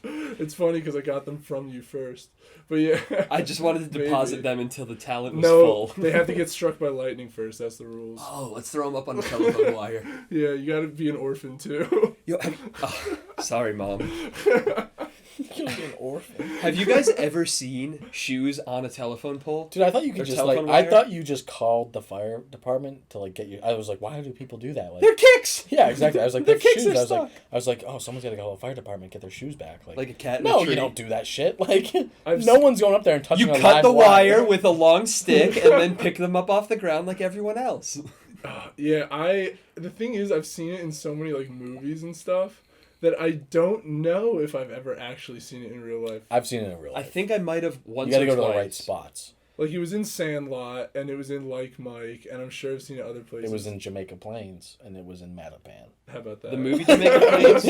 Speaker 2: It's funny because I got them from you first. But yeah.
Speaker 1: I just wanted to deposit
Speaker 2: Maybe.
Speaker 1: them until the talent was
Speaker 2: No,
Speaker 1: full.
Speaker 2: they have to get struck by lightning first. That's the rules.
Speaker 1: Oh, let's throw them up on the telephone wire.
Speaker 2: Yeah, you gotta be an orphan too.
Speaker 1: Yo, sorry, Mom.
Speaker 3: You're an orphan.
Speaker 1: Have you guys ever seen shoes on a telephone pole?
Speaker 3: Dude, I thought you could
Speaker 1: Or
Speaker 3: just
Speaker 1: telephone
Speaker 3: I
Speaker 1: wire?
Speaker 3: thought you just called the fire department to like get you. I was like, why do people do that? Like,
Speaker 1: They're kicks!
Speaker 3: yeah, exactly. I was like,
Speaker 1: Their
Speaker 3: their
Speaker 1: kicks
Speaker 3: shoes.
Speaker 1: are
Speaker 3: I was like, oh, someone's gotta call the fire department, get their shoes back.
Speaker 1: Like a cat in a
Speaker 3: no,
Speaker 1: tree.
Speaker 3: you don't do that shit. Like,
Speaker 2: I've
Speaker 3: no
Speaker 2: s-
Speaker 3: one's going up there and touching.
Speaker 1: You
Speaker 3: a
Speaker 1: cut
Speaker 3: live
Speaker 1: the wire with a long stick and then pick them up off the ground like everyone else.
Speaker 2: Yeah, the thing is, I've seen it in so many like movies and stuff that I don't know if I've ever actually seen it in real life.
Speaker 3: I've seen it in real
Speaker 1: I
Speaker 3: life.
Speaker 1: think I might have once
Speaker 3: You gotta
Speaker 1: or
Speaker 3: go to
Speaker 1: twice.
Speaker 3: the right spots.
Speaker 2: Like it was in Sandlot and it was in Like Mike, and I'm sure I've seen it other places.
Speaker 3: It was in Jamaica Plains and it was in Mattapan.
Speaker 2: How about that?
Speaker 1: The movie Jamaica Plains?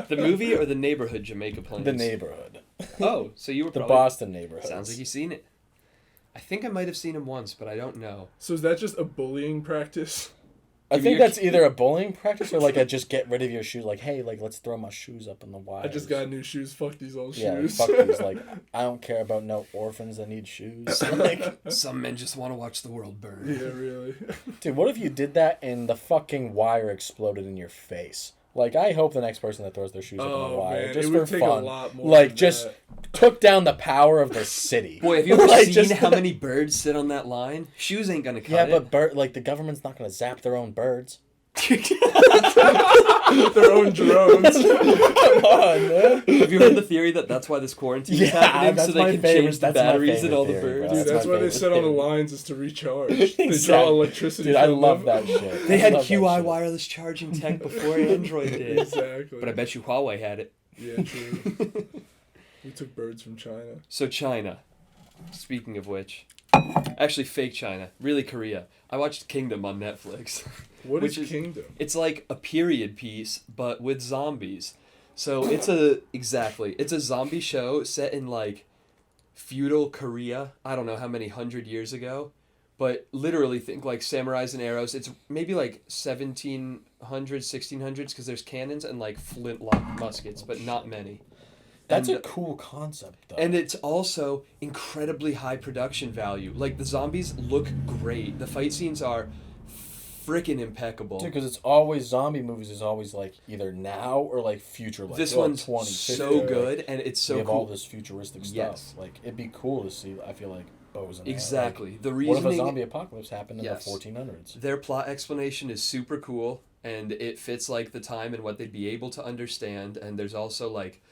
Speaker 1: The movie or the neighborhood Jamaica Plains?
Speaker 3: The neighborhood.
Speaker 1: Oh, so you were
Speaker 3: The
Speaker 1: probably...
Speaker 3: Boston neighborhood.
Speaker 1: Sounds like you've seen it. I think I might have seen him once, but I don't know.
Speaker 2: So is that just a bullying practice?
Speaker 3: I think that's either a bullying practice or like a just get rid of your shoes. Like, hey, like let's throw my shoes up in the wires.
Speaker 2: I just got new shoes. Fuck these old
Speaker 3: Yeah,
Speaker 2: shoes.
Speaker 3: fuck these. Like, I don't care about no orphans that need shoes. Like,
Speaker 1: Some men just want to watch the world burn.
Speaker 2: Yeah, really.
Speaker 3: dude, what if you did that and the fucking wire exploded in your face? Like, I hope the next person that throws their shoes up on the wire,
Speaker 2: man,
Speaker 3: just
Speaker 2: it
Speaker 3: for
Speaker 2: would take
Speaker 3: fun,
Speaker 2: a lot more
Speaker 3: like
Speaker 2: than
Speaker 3: just
Speaker 2: that.
Speaker 3: took down the power of the city.
Speaker 1: Boy, have you ever
Speaker 3: Like,
Speaker 1: seen
Speaker 3: just-
Speaker 1: how many birds sit on that line? Shoes ain't gonna cut
Speaker 3: Yeah,
Speaker 1: it.
Speaker 3: but like the government's not gonna zap their own birds.
Speaker 2: Their own drones.
Speaker 3: Come on, man.
Speaker 1: Have you heard the theory that that's why this quarantine is
Speaker 3: Yeah,
Speaker 1: happening,
Speaker 3: that's
Speaker 1: so they
Speaker 3: my
Speaker 1: can
Speaker 3: favorite-
Speaker 1: change the
Speaker 3: that's my
Speaker 1: batteries and
Speaker 3: favorite
Speaker 1: all the
Speaker 3: theory, bro.
Speaker 1: birds?
Speaker 2: Dude, that's
Speaker 3: my
Speaker 2: why they
Speaker 3: favorite
Speaker 2: sit on the
Speaker 3: theory.
Speaker 2: lines is to recharge. They draw
Speaker 3: Exactly.
Speaker 2: electricity.
Speaker 3: Dude, I
Speaker 2: from
Speaker 3: love
Speaker 2: them.
Speaker 3: that shit.
Speaker 1: They
Speaker 3: I
Speaker 1: had
Speaker 3: love that
Speaker 1: QI
Speaker 3: shit.
Speaker 1: wireless charging tech before Android did.
Speaker 2: Exactly.
Speaker 1: But I bet you Huawei had it.
Speaker 2: Yeah, true. We took birds from China.
Speaker 1: So China, speaking of which, actually fake China, really Korea. I watched Kingdom on Netflix.
Speaker 2: What
Speaker 1: Which
Speaker 2: is
Speaker 1: is-
Speaker 2: Kingdom?
Speaker 1: It's like a period piece, but with zombies. So it's a zombie show set in like feudal Korea. I don't know how many 100 years ago, but literally think like samurais and arrows. It's maybe like 1700s, 1600s because there's cannons and like flintlock muskets, but not many.
Speaker 3: That's
Speaker 1: And-
Speaker 3: a cool concept, though.
Speaker 1: And it's also incredibly high production value. Like the zombies look great. The fight scenes are freaking impeccable.
Speaker 3: Dude, because it's always zombie movies is always like either now or like future. Like,
Speaker 1: This
Speaker 3: oh,
Speaker 1: one's
Speaker 3: 2050,
Speaker 1: so
Speaker 3: like,
Speaker 1: good, and it's so
Speaker 3: we have
Speaker 1: cool.
Speaker 3: all this futuristic stuff.
Speaker 1: Yes.
Speaker 3: Like it'd be cool to see. I feel like bows and arrows.
Speaker 1: Exactly. The
Speaker 3: Like, what if a
Speaker 1: reasoning,
Speaker 3: zombie apocalypse happened in
Speaker 1: Yes.
Speaker 3: the 1400s?
Speaker 1: their plot explanation is super cool, and it fits like the time and what they'd be able to understand. And there's also like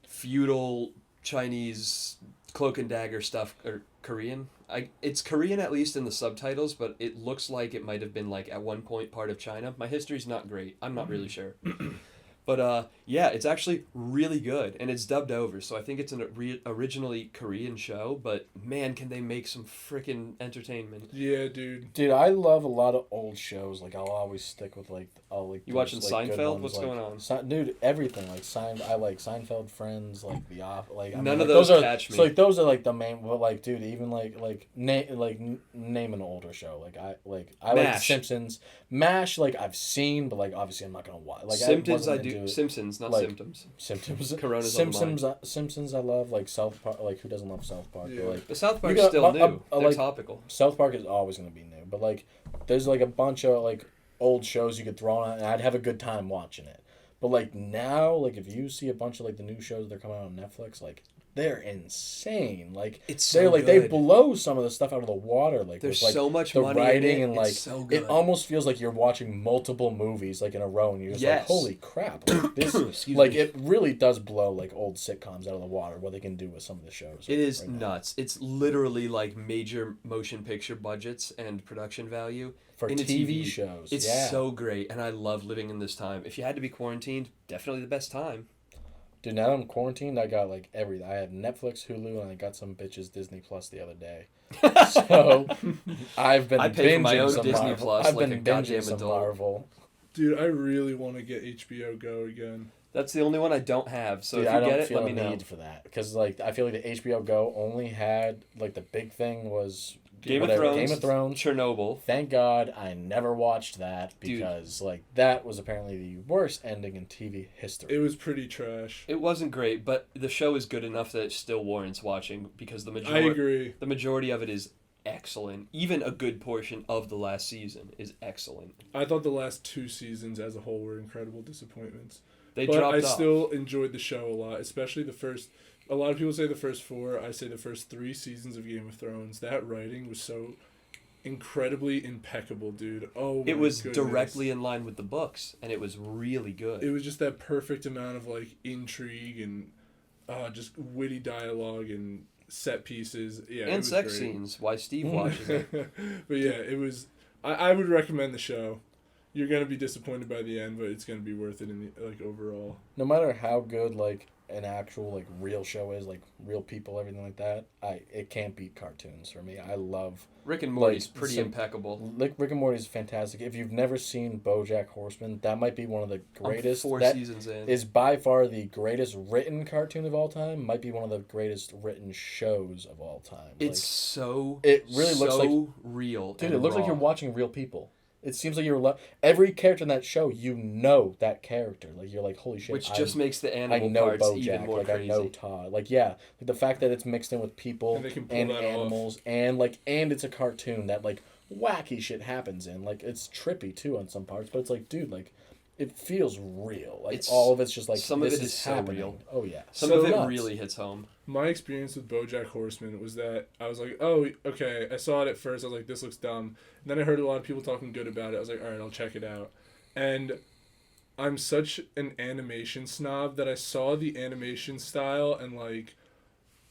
Speaker 1: feudal Chinese cloak and dagger stuff, or Korean. It's Korean at least in the subtitles, but it looks like it might have been like at one point part of China. My history's not great. I'm not really sure. But yeah, it's actually really good, and it's dubbed over, so I think it's an originally Korean show, but man, can they make some freaking entertainment.
Speaker 2: Yeah, dude.
Speaker 3: Dude, I love a lot of old shows. Like I'll always stick with like
Speaker 1: You watching
Speaker 3: those, like, good
Speaker 1: Seinfeld?
Speaker 3: ones,
Speaker 1: What's
Speaker 3: like,
Speaker 1: going on?
Speaker 3: Dude, everything like I like Seinfeld, Friends, like The Office. Like I mean,
Speaker 1: None
Speaker 3: like,
Speaker 1: of those
Speaker 3: are
Speaker 1: catch me.
Speaker 3: So like those are like the main. But like, dude, even name an older show. I like The
Speaker 1: MASH.
Speaker 3: Simpsons. MASH, like I've seen, but like obviously I'm not gonna watch. Like
Speaker 1: Symptoms I
Speaker 3: wasn't
Speaker 1: do.
Speaker 3: into
Speaker 1: Simpsons, not
Speaker 3: like,
Speaker 1: symptoms.
Speaker 3: Symptoms.
Speaker 1: Corona's on the
Speaker 3: Simpsons. Simpsons. I love like South Park. Like who doesn't love South Park?
Speaker 2: Yeah.
Speaker 3: But like
Speaker 1: But South Park's
Speaker 3: got-
Speaker 1: still new. They're
Speaker 3: like-
Speaker 1: topical.
Speaker 3: South Park is always gonna be new. But like there's like a bunch of like old shows you could throw on, and I'd have a good time watching it. But like now, like if you see a bunch of like the new shows that are coming out on Netflix, like they're insane. Like
Speaker 1: It's
Speaker 3: they're
Speaker 1: so
Speaker 3: like they
Speaker 1: good.
Speaker 3: blow some of the stuff out of the water. Like
Speaker 1: There's
Speaker 3: with, like,
Speaker 1: so much
Speaker 3: the
Speaker 1: money in
Speaker 3: writing
Speaker 1: it.
Speaker 3: and like
Speaker 1: It's so good.
Speaker 3: it almost feels like you're watching multiple movies like in a row, and you're just like,
Speaker 1: Yes.
Speaker 3: holy crap! Like, this
Speaker 1: Excuse
Speaker 3: like
Speaker 1: me.
Speaker 3: it really does blow like old sitcoms out of the water. What they can do with some of the shows.
Speaker 1: It is
Speaker 3: right now.
Speaker 1: nuts. It's literally like major motion picture budgets and production value
Speaker 3: For
Speaker 1: in a
Speaker 3: TV
Speaker 1: TV
Speaker 3: shows.
Speaker 1: It's
Speaker 3: yeah.
Speaker 1: so great, and I love living in this time. If you had to be quarantined, definitely the best time.
Speaker 3: Dude, now that I'm quarantined, I got like everything. I have Netflix, Hulu, and I got some bitches Disney Plus the other day. So I've been
Speaker 1: I pay for my
Speaker 3: binging
Speaker 1: own
Speaker 3: some
Speaker 1: Disney
Speaker 3: Marvel.
Speaker 1: Plus
Speaker 3: I've
Speaker 1: like
Speaker 3: been
Speaker 1: a
Speaker 3: binging
Speaker 1: goddamn
Speaker 3: some
Speaker 1: adult.
Speaker 3: Marvel.
Speaker 2: Dude, I really want to get HBO Go again.
Speaker 1: That's the only one I don't have. So
Speaker 3: Dude,
Speaker 1: if
Speaker 3: I
Speaker 1: you
Speaker 3: don't
Speaker 1: get it,
Speaker 3: feel
Speaker 1: let
Speaker 3: a
Speaker 1: me know.
Speaker 3: need for that because like I feel like the HBO Go only had like the big thing was
Speaker 1: Game
Speaker 3: whatever,
Speaker 1: of Thrones,
Speaker 3: Game of Thrones.
Speaker 1: Chernobyl.
Speaker 3: Thank God I never watched that
Speaker 1: Dude.
Speaker 3: because like that was apparently the worst ending in TV history.
Speaker 2: It was pretty trash.
Speaker 1: It wasn't great, but the show is good enough that it still warrants watching because
Speaker 2: I agree.
Speaker 1: the majority of it is excellent. Even a good portion of the last season is excellent.
Speaker 2: I thought the last 2 seasons as a whole were incredible disappointments.
Speaker 1: They
Speaker 2: But
Speaker 1: dropped
Speaker 2: I
Speaker 1: off.
Speaker 2: still enjoyed the show a lot, especially the first. A lot of people say the first 4. I say the first 3 seasons of Game of Thrones. That writing was so incredibly impeccable, dude. Oh,
Speaker 1: It
Speaker 2: my
Speaker 1: was
Speaker 2: goodness.
Speaker 1: directly in line with the books, and it was really good.
Speaker 2: It was just that perfect amount of like intrigue and just witty dialogue and set pieces. Yeah, it
Speaker 1: and
Speaker 2: was
Speaker 1: sex
Speaker 2: great.
Speaker 1: scenes. Why Steve watches it.
Speaker 2: But yeah, it was. I would recommend the show. You're gonna be disappointed by the end, but it's gonna be worth it in the, like overall.
Speaker 3: No matter how good like an actual like real show is, like real people, everything like that, it can't beat cartoons for me. I love
Speaker 1: Rick and Morty's
Speaker 3: Like,
Speaker 1: pretty
Speaker 3: some-
Speaker 1: impeccable.
Speaker 3: like Rick and Morty is fantastic. If you've never seen BoJack Horseman, that might be one of the greatest.
Speaker 1: I'm 4
Speaker 3: that
Speaker 1: seasons in.
Speaker 3: is by far the greatest written cartoon of all time. Might be one of the greatest written shows of all time.
Speaker 1: It's so
Speaker 3: it really looks
Speaker 1: so
Speaker 3: like-
Speaker 1: real.
Speaker 3: dude,
Speaker 1: and
Speaker 3: it looks like
Speaker 1: raw.
Speaker 3: you're watching real people. It seems like every character in that show, you know that character. Like you're like, holy shit.
Speaker 1: Which just makes the
Speaker 3: I
Speaker 1: animal
Speaker 3: know
Speaker 1: parts
Speaker 3: Bojack.
Speaker 1: even more
Speaker 3: Like
Speaker 1: crazy.
Speaker 3: I know Todd. Like yeah, like, the fact that it's mixed in with people
Speaker 2: And they can pull
Speaker 3: and
Speaker 2: that
Speaker 3: animals and it's a cartoon that like wacky shit happens in. Like it's trippy too on some parts, but it's like, dude, like it feels real. Like all of it's just like
Speaker 1: some
Speaker 3: this
Speaker 1: of it is so
Speaker 3: happening.
Speaker 1: real.
Speaker 3: Oh yeah.
Speaker 1: Some
Speaker 2: So
Speaker 1: of it
Speaker 3: nuts.
Speaker 1: really hits home.
Speaker 2: My experience with BoJack Horseman was that I was like, oh, okay. I saw it at first. I was like, this looks dumb. And then I heard a lot of people talking good about it. I was like, all right, I'll check it out. And I'm such an animation snob that I saw the animation style and like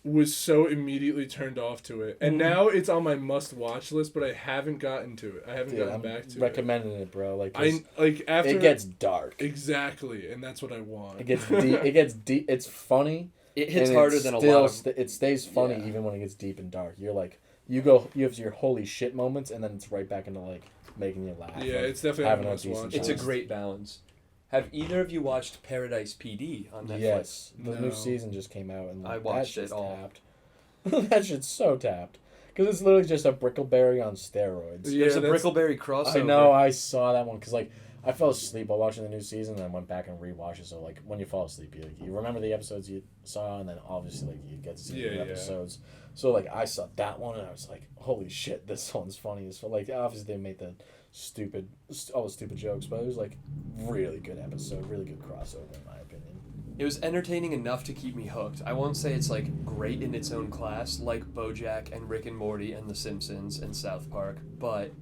Speaker 2: was so immediately turned off to it. And now it's on my must-watch list, but I haven't gotten to it. I haven't gotten
Speaker 3: I'm
Speaker 2: back to it.
Speaker 3: recommending it, bro. Like
Speaker 2: After
Speaker 3: it gets dark.
Speaker 2: exactly, and that's what I want.
Speaker 3: It gets deep. It gets deep. It's funny.
Speaker 1: It hits
Speaker 3: and
Speaker 1: harder
Speaker 3: it's
Speaker 1: than a
Speaker 3: still
Speaker 1: lot of...
Speaker 3: it stays funny
Speaker 1: Yeah.
Speaker 3: even when it gets deep and dark. You're like you have your holy shit moments, and then it's right back into like making you laugh.
Speaker 2: Yeah,
Speaker 3: like,
Speaker 2: it's definitely
Speaker 3: having
Speaker 2: a
Speaker 3: a
Speaker 2: must-watch.
Speaker 3: decent
Speaker 1: It's a
Speaker 3: time.
Speaker 1: great balance. Have either of you watched Paradise PD on Netflix?
Speaker 3: Yes, the
Speaker 2: No.
Speaker 3: new season just came out, and like,
Speaker 1: I watched
Speaker 3: that
Speaker 1: it
Speaker 3: shit's
Speaker 1: all.
Speaker 3: Tapped. That shit's so tapped because it's literally just a Brickleberry on steroids.
Speaker 2: Yeah,
Speaker 1: There's a
Speaker 2: that's-
Speaker 1: Brickleberry crossover.
Speaker 3: I know. I saw that one because like I fell asleep while watching the new season, and then went back and rewatched it. So like when you fall asleep, you remember the episodes you saw, and then obviously like you get to see the new episodes. So like I saw that one, and I was like, holy shit, this one's funny as fuck. Like obviously they made all the stupid jokes, but it was like really good episode, really good crossover in my opinion.
Speaker 1: It was entertaining enough to keep me hooked. I won't say it's like great in its own class, like BoJack and Rick and Morty and The Simpsons and South Park, but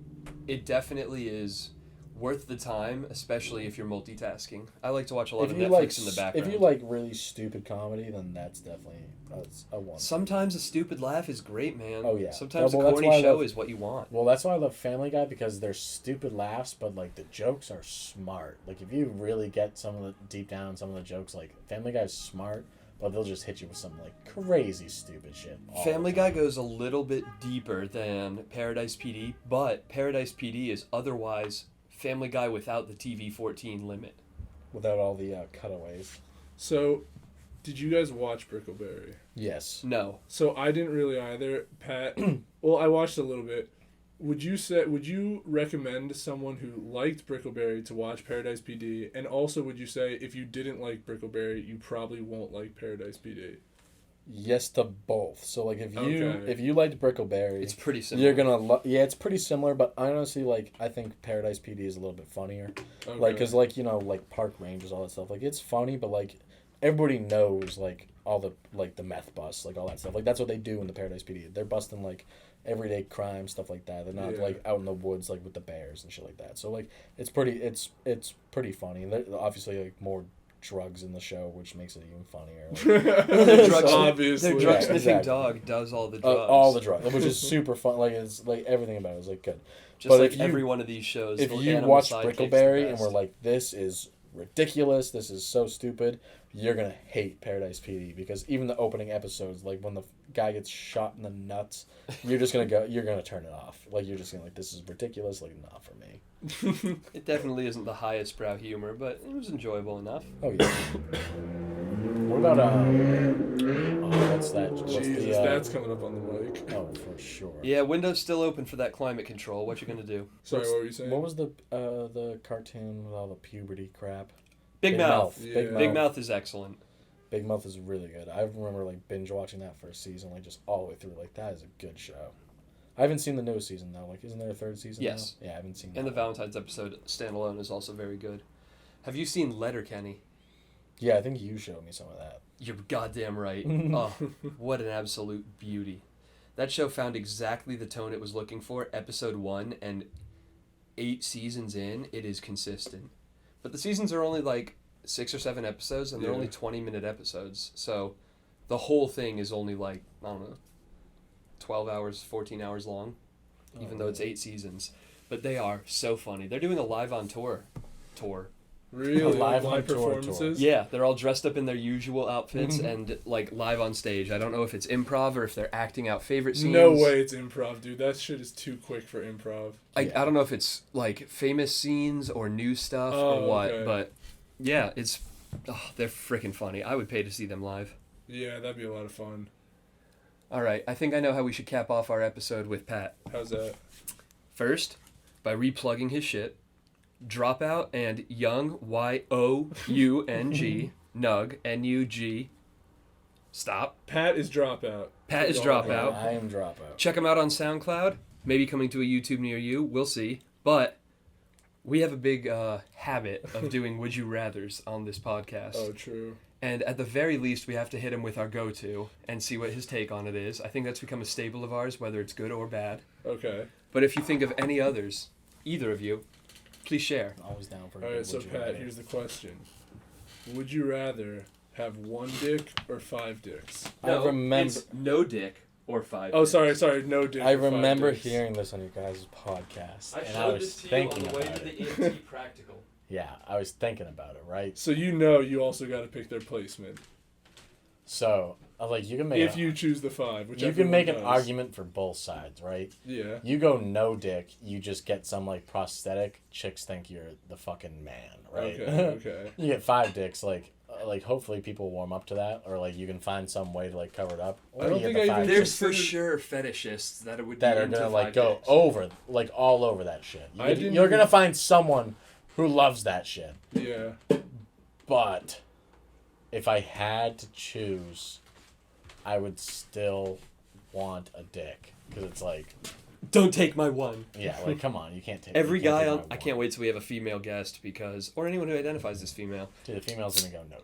Speaker 1: it definitely is worth the time, especially if you're multitasking. I like to watch a lot of Netflix in the background.
Speaker 3: If you like really stupid comedy, then that's definitely a one.
Speaker 1: Sometimes a stupid laugh is great, man.
Speaker 3: Oh, yeah.
Speaker 1: Sometimes
Speaker 3: Well,
Speaker 1: a
Speaker 3: that's
Speaker 1: corny
Speaker 3: why I
Speaker 1: show
Speaker 3: love-
Speaker 1: is what you want.
Speaker 3: Well, that's why I love Family Guy, because they're stupid laughs, but like the jokes are smart. Like if you really get some of the deep down some of the jokes, like Family Guy's smart, but they'll just hit you with some like crazy stupid shit. all the
Speaker 1: Family
Speaker 3: time.
Speaker 1: Guy goes a little bit deeper than Paradise PD, but Paradise PD is otherwise Family Guy without the TV-14 limit.
Speaker 3: Without all the cutaways.
Speaker 2: So, did you guys watch Brickleberry?
Speaker 3: Yes.
Speaker 1: No.
Speaker 2: So I didn't really either. Pat, well, I watched a little bit. Would you recommend someone who liked Brickleberry to watch Paradise PD? And also, would you say if you didn't like Brickleberry, you probably won't like Paradise PD?
Speaker 3: Yes to both. So like if
Speaker 2: Okay.
Speaker 3: you liked Brickleberry,
Speaker 1: It's pretty similar.
Speaker 3: you're gonna it's pretty similar, but I honestly I think Paradise PD is a little bit funnier.
Speaker 2: Okay.
Speaker 3: Like, cause like like Park Rangers, all that stuff. Like it's funny, but like everybody knows like all the like the meth bust, like all that stuff. Like that's what they do in the Paradise PD. They're busting like everyday crime stuff like that. They're not
Speaker 2: Yeah.
Speaker 3: like out in the woods like with the bears and shit like that. So like it's pretty funny. And obviously like more drugs in the show, which makes it even funnier. Like,
Speaker 2: Obviously.
Speaker 1: Their drug
Speaker 3: Yeah,
Speaker 1: sniffing
Speaker 3: exactly.
Speaker 1: dog does all the drugs.
Speaker 3: all the drugs, which is super fun. Like it's like everything about it is like good.
Speaker 1: Just
Speaker 3: but
Speaker 1: like
Speaker 3: if you-
Speaker 1: every one of these shows.
Speaker 3: If
Speaker 1: the
Speaker 3: you
Speaker 1: animal
Speaker 3: watch
Speaker 1: sidekick's the
Speaker 3: Brickleberry and
Speaker 1: best.
Speaker 3: we're like, this is ridiculous, this is so stupid, you're gonna hate Paradise PD, because even the opening episodes, like when the guy gets shot in the nuts, you're gonna turn it off. Like you're just gonna like, this is ridiculous, like not for me.
Speaker 1: It definitely isn't the highest brow humor, but it was enjoyable enough.
Speaker 3: Oh yeah. What about what's that? What's
Speaker 2: Jesus,
Speaker 3: the,
Speaker 2: that's coming up on the mic.
Speaker 3: oh for sure.
Speaker 1: Yeah, window's still open for that climate control. What you gonna do?
Speaker 2: Sorry, what were you saying?
Speaker 3: What was the cartoon with all the puberty crap?
Speaker 1: Big Mouth.
Speaker 2: Yeah.
Speaker 1: Big Mouth is excellent.
Speaker 3: Big Mouth is really good. I remember like binge watching that first season, like just all the way through. Like that is a good show. I haven't seen the newest season though. Like, isn't there a third season?
Speaker 1: Yes.
Speaker 3: Now? Yeah, I haven't seen.
Speaker 1: And the
Speaker 3: that.
Speaker 1: Valentine's episode standalone is also very good. Have you seen Letterkenny?
Speaker 3: Yeah, I think you showed me some of that.
Speaker 1: You're goddamn right. Oh, what an absolute beauty. That show found exactly the tone it was looking for. Episode 1 and 8 seasons in, it is consistent. But the seasons are only like 6 or 7 episodes, and they're
Speaker 2: Yeah.
Speaker 1: only 20-minute episodes. So the whole thing is only like, I don't know, 12 hours, 14 hours long, even though it's 8 seasons. But they are so funny. They're doing a live on tour.
Speaker 2: Really?
Speaker 3: A live on tour
Speaker 2: performances?
Speaker 1: Yeah, they're all dressed up in their usual outfits and like live on stage. I don't know if it's improv or if they're acting out favorite scenes.
Speaker 2: No way it's improv, dude. That shit is too quick for improv.
Speaker 1: I don't know if it's like famous scenes or new stuff or what,
Speaker 2: okay.
Speaker 1: but yeah, they're freaking funny. I would pay to see them live.
Speaker 2: Yeah, that'd be a lot of fun.
Speaker 1: All right, I think I know how we should cap off our episode with Pat.
Speaker 2: How's that?
Speaker 1: First, by replugging his shit. Dropout and Young, Y-O-U-N-G, Nug, N-U-G. Stop.
Speaker 2: Pat is Dropout.
Speaker 1: Pat is
Speaker 2: That's all I
Speaker 1: Dropout.
Speaker 2: know.
Speaker 3: I am Dropout.
Speaker 1: Check him out on SoundCloud. Maybe coming to a YouTube near you. We'll see. But we have a big habit of doing Would You Rathers on this podcast.
Speaker 2: Oh, true.
Speaker 1: And at the very least, we have to hit him with our go-to and see what his take on it is. I think that's become a staple of ours, whether it's good or bad.
Speaker 2: Okay.
Speaker 1: But if you think of any others, either of you, please share.
Speaker 3: Always down for.
Speaker 2: All right, so Pat, here's the question: would you rather have one dick or 5 dicks?
Speaker 3: I remember.
Speaker 1: It's no dick or 5
Speaker 2: Oh,
Speaker 1: dicks.
Speaker 2: sorry, no dick.
Speaker 3: I
Speaker 2: or 5
Speaker 3: remember
Speaker 2: dicks.
Speaker 3: hearing this on your guys' podcast,
Speaker 1: I
Speaker 3: and
Speaker 1: showed
Speaker 3: I was
Speaker 1: this to you
Speaker 3: thinking
Speaker 1: on the way
Speaker 3: about
Speaker 1: to the
Speaker 3: it.
Speaker 1: EMT practical.
Speaker 3: Yeah, I was thinking about it, right?
Speaker 2: So you also got to pick their placement
Speaker 3: So, you can make
Speaker 2: if you choose the 5. Which
Speaker 3: you can make an
Speaker 2: does.
Speaker 3: argument for both sides, right?
Speaker 2: Yeah.
Speaker 3: You go no dick, you just get some prosthetic. Chicks think you're the fucking man, right?
Speaker 2: Okay.
Speaker 3: You get 5 dicks, hopefully people warm up to that, or you can find some way to cover it up. Or
Speaker 2: I don't
Speaker 3: you get
Speaker 2: think
Speaker 3: the
Speaker 2: I
Speaker 3: 5
Speaker 2: even-
Speaker 1: There's for
Speaker 2: considered-
Speaker 1: sure fetishists that would
Speaker 3: that
Speaker 1: be
Speaker 3: are
Speaker 1: into
Speaker 3: gonna
Speaker 1: 5
Speaker 3: go
Speaker 1: dicks.
Speaker 3: over, all over that shit.
Speaker 2: I didn't
Speaker 3: You're
Speaker 2: even-
Speaker 3: gonna find someone who loves that shit.
Speaker 2: Yeah.
Speaker 3: But if I had to choose, I would still want a dick, because it's
Speaker 1: Don't take my one.
Speaker 3: yeah, come on, you can't take
Speaker 1: Every
Speaker 3: you can't
Speaker 1: guy
Speaker 3: take
Speaker 1: on.
Speaker 3: my
Speaker 1: I
Speaker 3: one.
Speaker 1: can't wait till we have a female guest or anyone who identifies as female.
Speaker 3: Dude, the female's gonna go no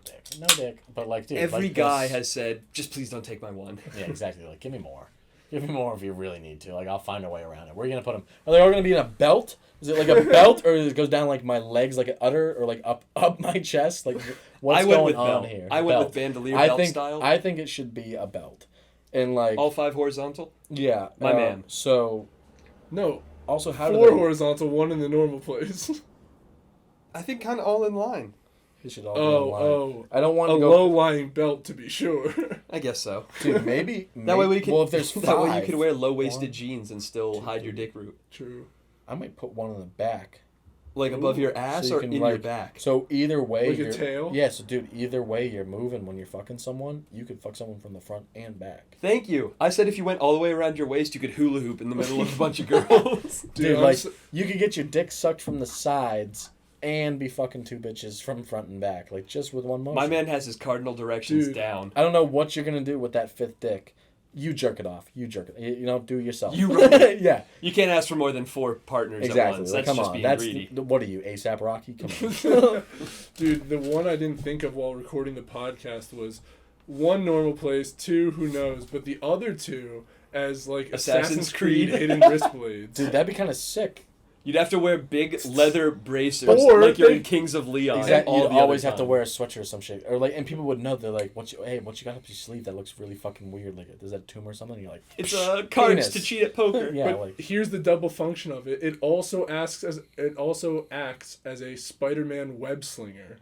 Speaker 3: dick, but dude,
Speaker 1: Every
Speaker 3: this-
Speaker 1: guy has said, just please don't take my one.
Speaker 3: Yeah, exactly. Give me more. Give me more if you really need to. I'll find a way around it. Where are you gonna put them? Are they all gonna be in a belt? Is it a belt, or it goes down my legs like an udder, or up my chest? What's
Speaker 1: I went
Speaker 3: going
Speaker 1: with
Speaker 3: on
Speaker 1: belt.
Speaker 3: here?
Speaker 1: I went
Speaker 3: Belt.
Speaker 1: with bandolier belt style.
Speaker 3: I think it should be a belt, and
Speaker 1: All 5 horizontal.
Speaker 3: yeah,
Speaker 1: My man.
Speaker 3: So
Speaker 2: No.
Speaker 3: also, how do
Speaker 2: 4
Speaker 3: they?
Speaker 2: horizontal, 1 in the normal place.
Speaker 1: I think kind of all in line.
Speaker 3: It should all be in line. I don't want
Speaker 2: A
Speaker 3: to go.
Speaker 2: low-lying belt, to be sure.
Speaker 1: I guess so.
Speaker 3: Dude, maybe.
Speaker 1: That way we can.
Speaker 3: Well, if there's 5,
Speaker 1: that way you can wear low-waisted
Speaker 3: One,
Speaker 1: jeans and still hide your dick root,
Speaker 2: True.
Speaker 3: I might put one in the back.
Speaker 1: above your ass
Speaker 3: So you
Speaker 1: or
Speaker 3: can,
Speaker 1: in your back.
Speaker 3: So either way,
Speaker 2: Like a
Speaker 3: you're,
Speaker 2: tail?
Speaker 3: Yeah, so dude, either way you're moving when you're fucking someone, you could fuck someone from the front and back.
Speaker 1: Thank you. I said if you went all the way around your waist, you could hula hoop in the middle of a bunch of girls.
Speaker 3: Dude,
Speaker 2: I'm
Speaker 3: you could get your dick sucked from the sides and be fucking 2 bitches from front and back, just with one motion.
Speaker 1: My man has his cardinal directions
Speaker 2: Dude.
Speaker 1: down.
Speaker 3: I don't know what you're gonna do with that 5th dick. You jerk it off. You jerk it. Do it yourself.
Speaker 1: You run it.
Speaker 3: Yeah,
Speaker 1: You can't ask for more than 4 partners at
Speaker 3: exactly.
Speaker 1: once. That's
Speaker 3: Come
Speaker 1: just
Speaker 3: on.
Speaker 1: being
Speaker 3: That's
Speaker 1: greedy.
Speaker 3: what are you, ASAP Rocky? Come on.
Speaker 2: Dude, the one I didn't think of while recording the podcast was 1 normal place, 2 who knows, but the other 2 as Assassin's Creed
Speaker 1: Creed.
Speaker 2: hidden wrist blades.
Speaker 3: Dude, that'd be kind of sick.
Speaker 1: You'd have to wear big leather bracers,
Speaker 2: Or
Speaker 1: like you're
Speaker 2: they-
Speaker 1: in Kings of Leon.
Speaker 3: Exactly.
Speaker 1: all
Speaker 3: You'd
Speaker 1: the other
Speaker 3: always have to
Speaker 1: time.
Speaker 3: wear a sweatshirt or some shit, or and people would know. They're like, "What you got up your sleeve? That looks really fucking weird. Is that a tumor or something?" And you're like,
Speaker 1: It's cards
Speaker 3: penis.
Speaker 1: to cheat at poker.
Speaker 3: Yeah,
Speaker 2: But here's the double function of it. It also acts as a Spider-Man web slinger.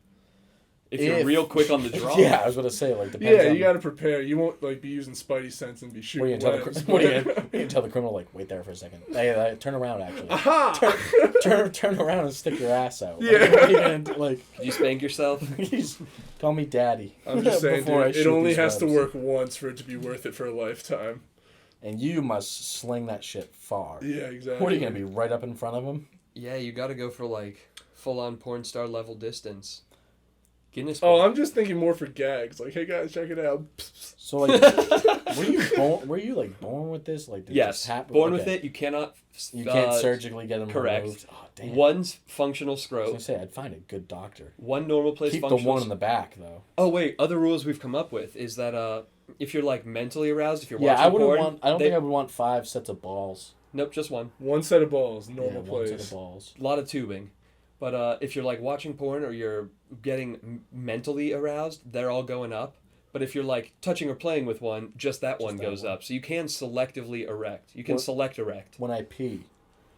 Speaker 1: If you're real quick on the draw.
Speaker 3: Yeah, I was gonna say depends
Speaker 2: Yeah,
Speaker 3: on,
Speaker 2: you got to prepare. You won't be using Spidey sense and be
Speaker 3: What are
Speaker 2: shooting
Speaker 3: you gonna tell
Speaker 2: webs.
Speaker 3: the what are you gonna tell the criminal? Wait there for a second. Hey, turn around. Actually,
Speaker 2: Aha!
Speaker 3: turn around and stick your ass out.
Speaker 2: Yeah.
Speaker 3: What are you gonna do?
Speaker 1: Could you spank yourself?
Speaker 3: Call me daddy.
Speaker 2: I'm just saying,
Speaker 3: Before I
Speaker 2: dude, it
Speaker 3: shoot
Speaker 2: only
Speaker 3: these
Speaker 2: has to
Speaker 3: webs.
Speaker 2: work once for it to be worth it for a lifetime.
Speaker 3: And you must sling that shit far.
Speaker 2: Yeah, exactly.
Speaker 3: What are you gonna be right up in front of him?
Speaker 1: Yeah, you got to go for full-on porn star level distance. Guinness.
Speaker 2: Oh,
Speaker 1: Book.
Speaker 2: I'm just thinking more for gags. Hey guys, check it out.
Speaker 3: So were you born? Were you born with this? Did it
Speaker 1: Yes,
Speaker 3: just happen?
Speaker 1: born with
Speaker 3: Okay.
Speaker 1: it. You cannot.
Speaker 3: You can't surgically get them
Speaker 1: correct.
Speaker 3: removed. Oh, damn.
Speaker 1: One functional
Speaker 3: I was gonna
Speaker 1: scrote.
Speaker 3: say I'd find a good doctor.
Speaker 1: One normal place
Speaker 3: Keep the
Speaker 1: functional.
Speaker 3: one in the back though.
Speaker 1: Oh wait, other rules we've come up with is that if you're mentally aroused, if you're
Speaker 3: Yeah,
Speaker 1: watching
Speaker 3: I wouldn't
Speaker 1: porn,
Speaker 3: want. I don't think I would want 5 sets of balls.
Speaker 1: Nope, just one.
Speaker 2: One set of balls,
Speaker 3: Yeah,
Speaker 2: normal
Speaker 3: one set
Speaker 2: place.
Speaker 3: of balls.
Speaker 1: A lot of tubing. But if you're watching porn or you're getting mentally aroused, they're all going up. But if you're touching or playing with one, just that one
Speaker 3: that
Speaker 1: goes
Speaker 3: one.
Speaker 1: up. So you can selectively erect. You can
Speaker 3: What-
Speaker 1: select erect.
Speaker 3: When I pee,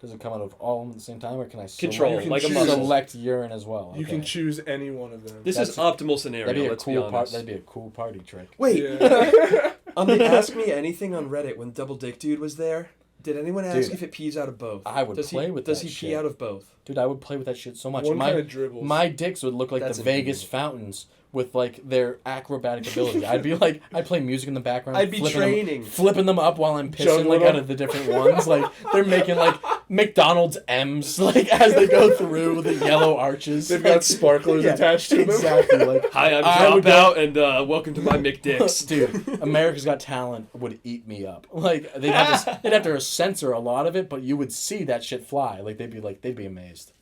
Speaker 3: does it come out of all of them at the same time, or can I
Speaker 1: Control,
Speaker 2: You can
Speaker 1: like a
Speaker 2: choose-
Speaker 1: muscle.
Speaker 3: select urine as well?
Speaker 2: You can
Speaker 3: Okay.
Speaker 2: choose any one of them.
Speaker 1: This is
Speaker 3: That's-
Speaker 1: optimal scenario.
Speaker 3: That'd be a
Speaker 1: Let's be
Speaker 3: cool
Speaker 1: honest.
Speaker 3: That'd be a cool party trick.
Speaker 1: Wait,
Speaker 2: Yeah.
Speaker 1: on the Ask Me Anything on Reddit when Double Dick Dude was there, did anyone ask
Speaker 3: Dude,
Speaker 1: if it pees out of both?
Speaker 3: I would play with
Speaker 1: Does
Speaker 3: that
Speaker 1: he pee
Speaker 3: shit.
Speaker 1: out of both?
Speaker 3: Dude, I would play with that shit so much.
Speaker 2: One
Speaker 3: my
Speaker 2: kind of dribbles.
Speaker 3: my dicks would look like
Speaker 1: That's
Speaker 3: the Vegas
Speaker 1: inconvenient.
Speaker 3: fountains with their acrobatic ability. I'd be I'd play music in the background.
Speaker 1: I'd be
Speaker 3: flipping
Speaker 1: training.
Speaker 3: flipping them up while I'm pissing
Speaker 2: Juggling
Speaker 3: out
Speaker 2: them.
Speaker 3: of the different ones. They're making McDonald's M's, like, as they go through the yellow arches.
Speaker 2: They've got sparklers attached to them.
Speaker 3: Exactly. Like,
Speaker 1: Hi, I'm
Speaker 3: I would
Speaker 1: Dropout, and welcome to my McDicks.
Speaker 3: dude, America's Got Talent would eat me up. Like, they'd have to censor a lot of it, but you would see that shit fly. Like, they'd be amazed.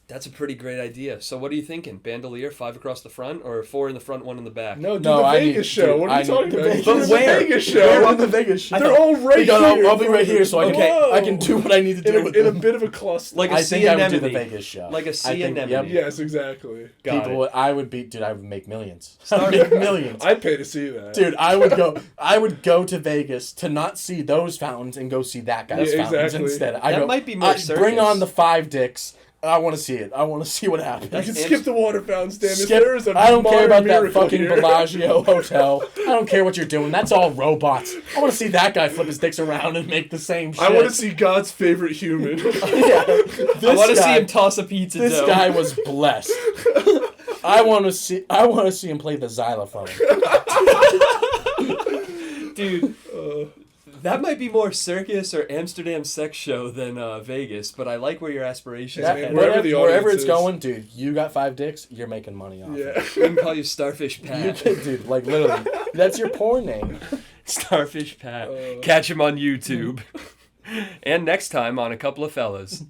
Speaker 1: That's a pretty great idea. So what are you thinking? Bandolier, 5 across the front, or 4 in the front, 1 in the back?
Speaker 2: No, the Vegas show. What are you talking about?
Speaker 1: But where?
Speaker 2: The Vegas show.
Speaker 3: On the Vegas show.
Speaker 2: They're all right here.
Speaker 3: I'll be right here so I can do what I need to do.
Speaker 2: In a bit of a cluster.
Speaker 1: Like a
Speaker 3: I think I would do the
Speaker 1: sea-anemone.
Speaker 3: Vegas show.
Speaker 1: Like a sea
Speaker 3: I think-
Speaker 1: anemone.
Speaker 3: yep.
Speaker 2: Yes, exactly.
Speaker 1: Got it.
Speaker 3: I would make millions. I would make millions.
Speaker 2: I'd pay to see that.
Speaker 3: Dude, I would go to Vegas to not see those fountains and go see that guy's
Speaker 2: Yeah,
Speaker 3: fountains
Speaker 2: exactly.
Speaker 3: instead.
Speaker 1: That might be more circus.
Speaker 3: Bring on the 5 dicks. I want to see it. I want to see what happens.
Speaker 2: You can skip the water fountains, damn it.
Speaker 3: Skip-
Speaker 2: There is a
Speaker 3: I don't care about that
Speaker 2: miracle
Speaker 3: fucking
Speaker 2: here.
Speaker 3: Bellagio hotel. I don't care what you're doing. That's all robots. I want to see that guy flip his dicks around and make the same shit.
Speaker 2: I want to see God's favorite human.
Speaker 3: Yeah.
Speaker 1: I want to see him toss a pizza
Speaker 3: This
Speaker 1: dough.
Speaker 3: guy was blessed. I want to see him play the xylophone.
Speaker 1: Dude, that might be more circus or Amsterdam sex show than Vegas, but I like where your aspirations
Speaker 2: Yeah,
Speaker 1: are
Speaker 2: man,
Speaker 1: headed.
Speaker 2: wherever the
Speaker 3: Wherever
Speaker 2: audience
Speaker 3: it's
Speaker 2: is.
Speaker 3: going, dude, you got 5 dicks, you're making money off
Speaker 2: Yeah.
Speaker 1: We can call you Starfish
Speaker 3: it.
Speaker 1: Pat.
Speaker 3: You can, dude, like literally, that's your porn name.
Speaker 1: Starfish Pat. Catch him on YouTube. And next time on A Couple of Fellas.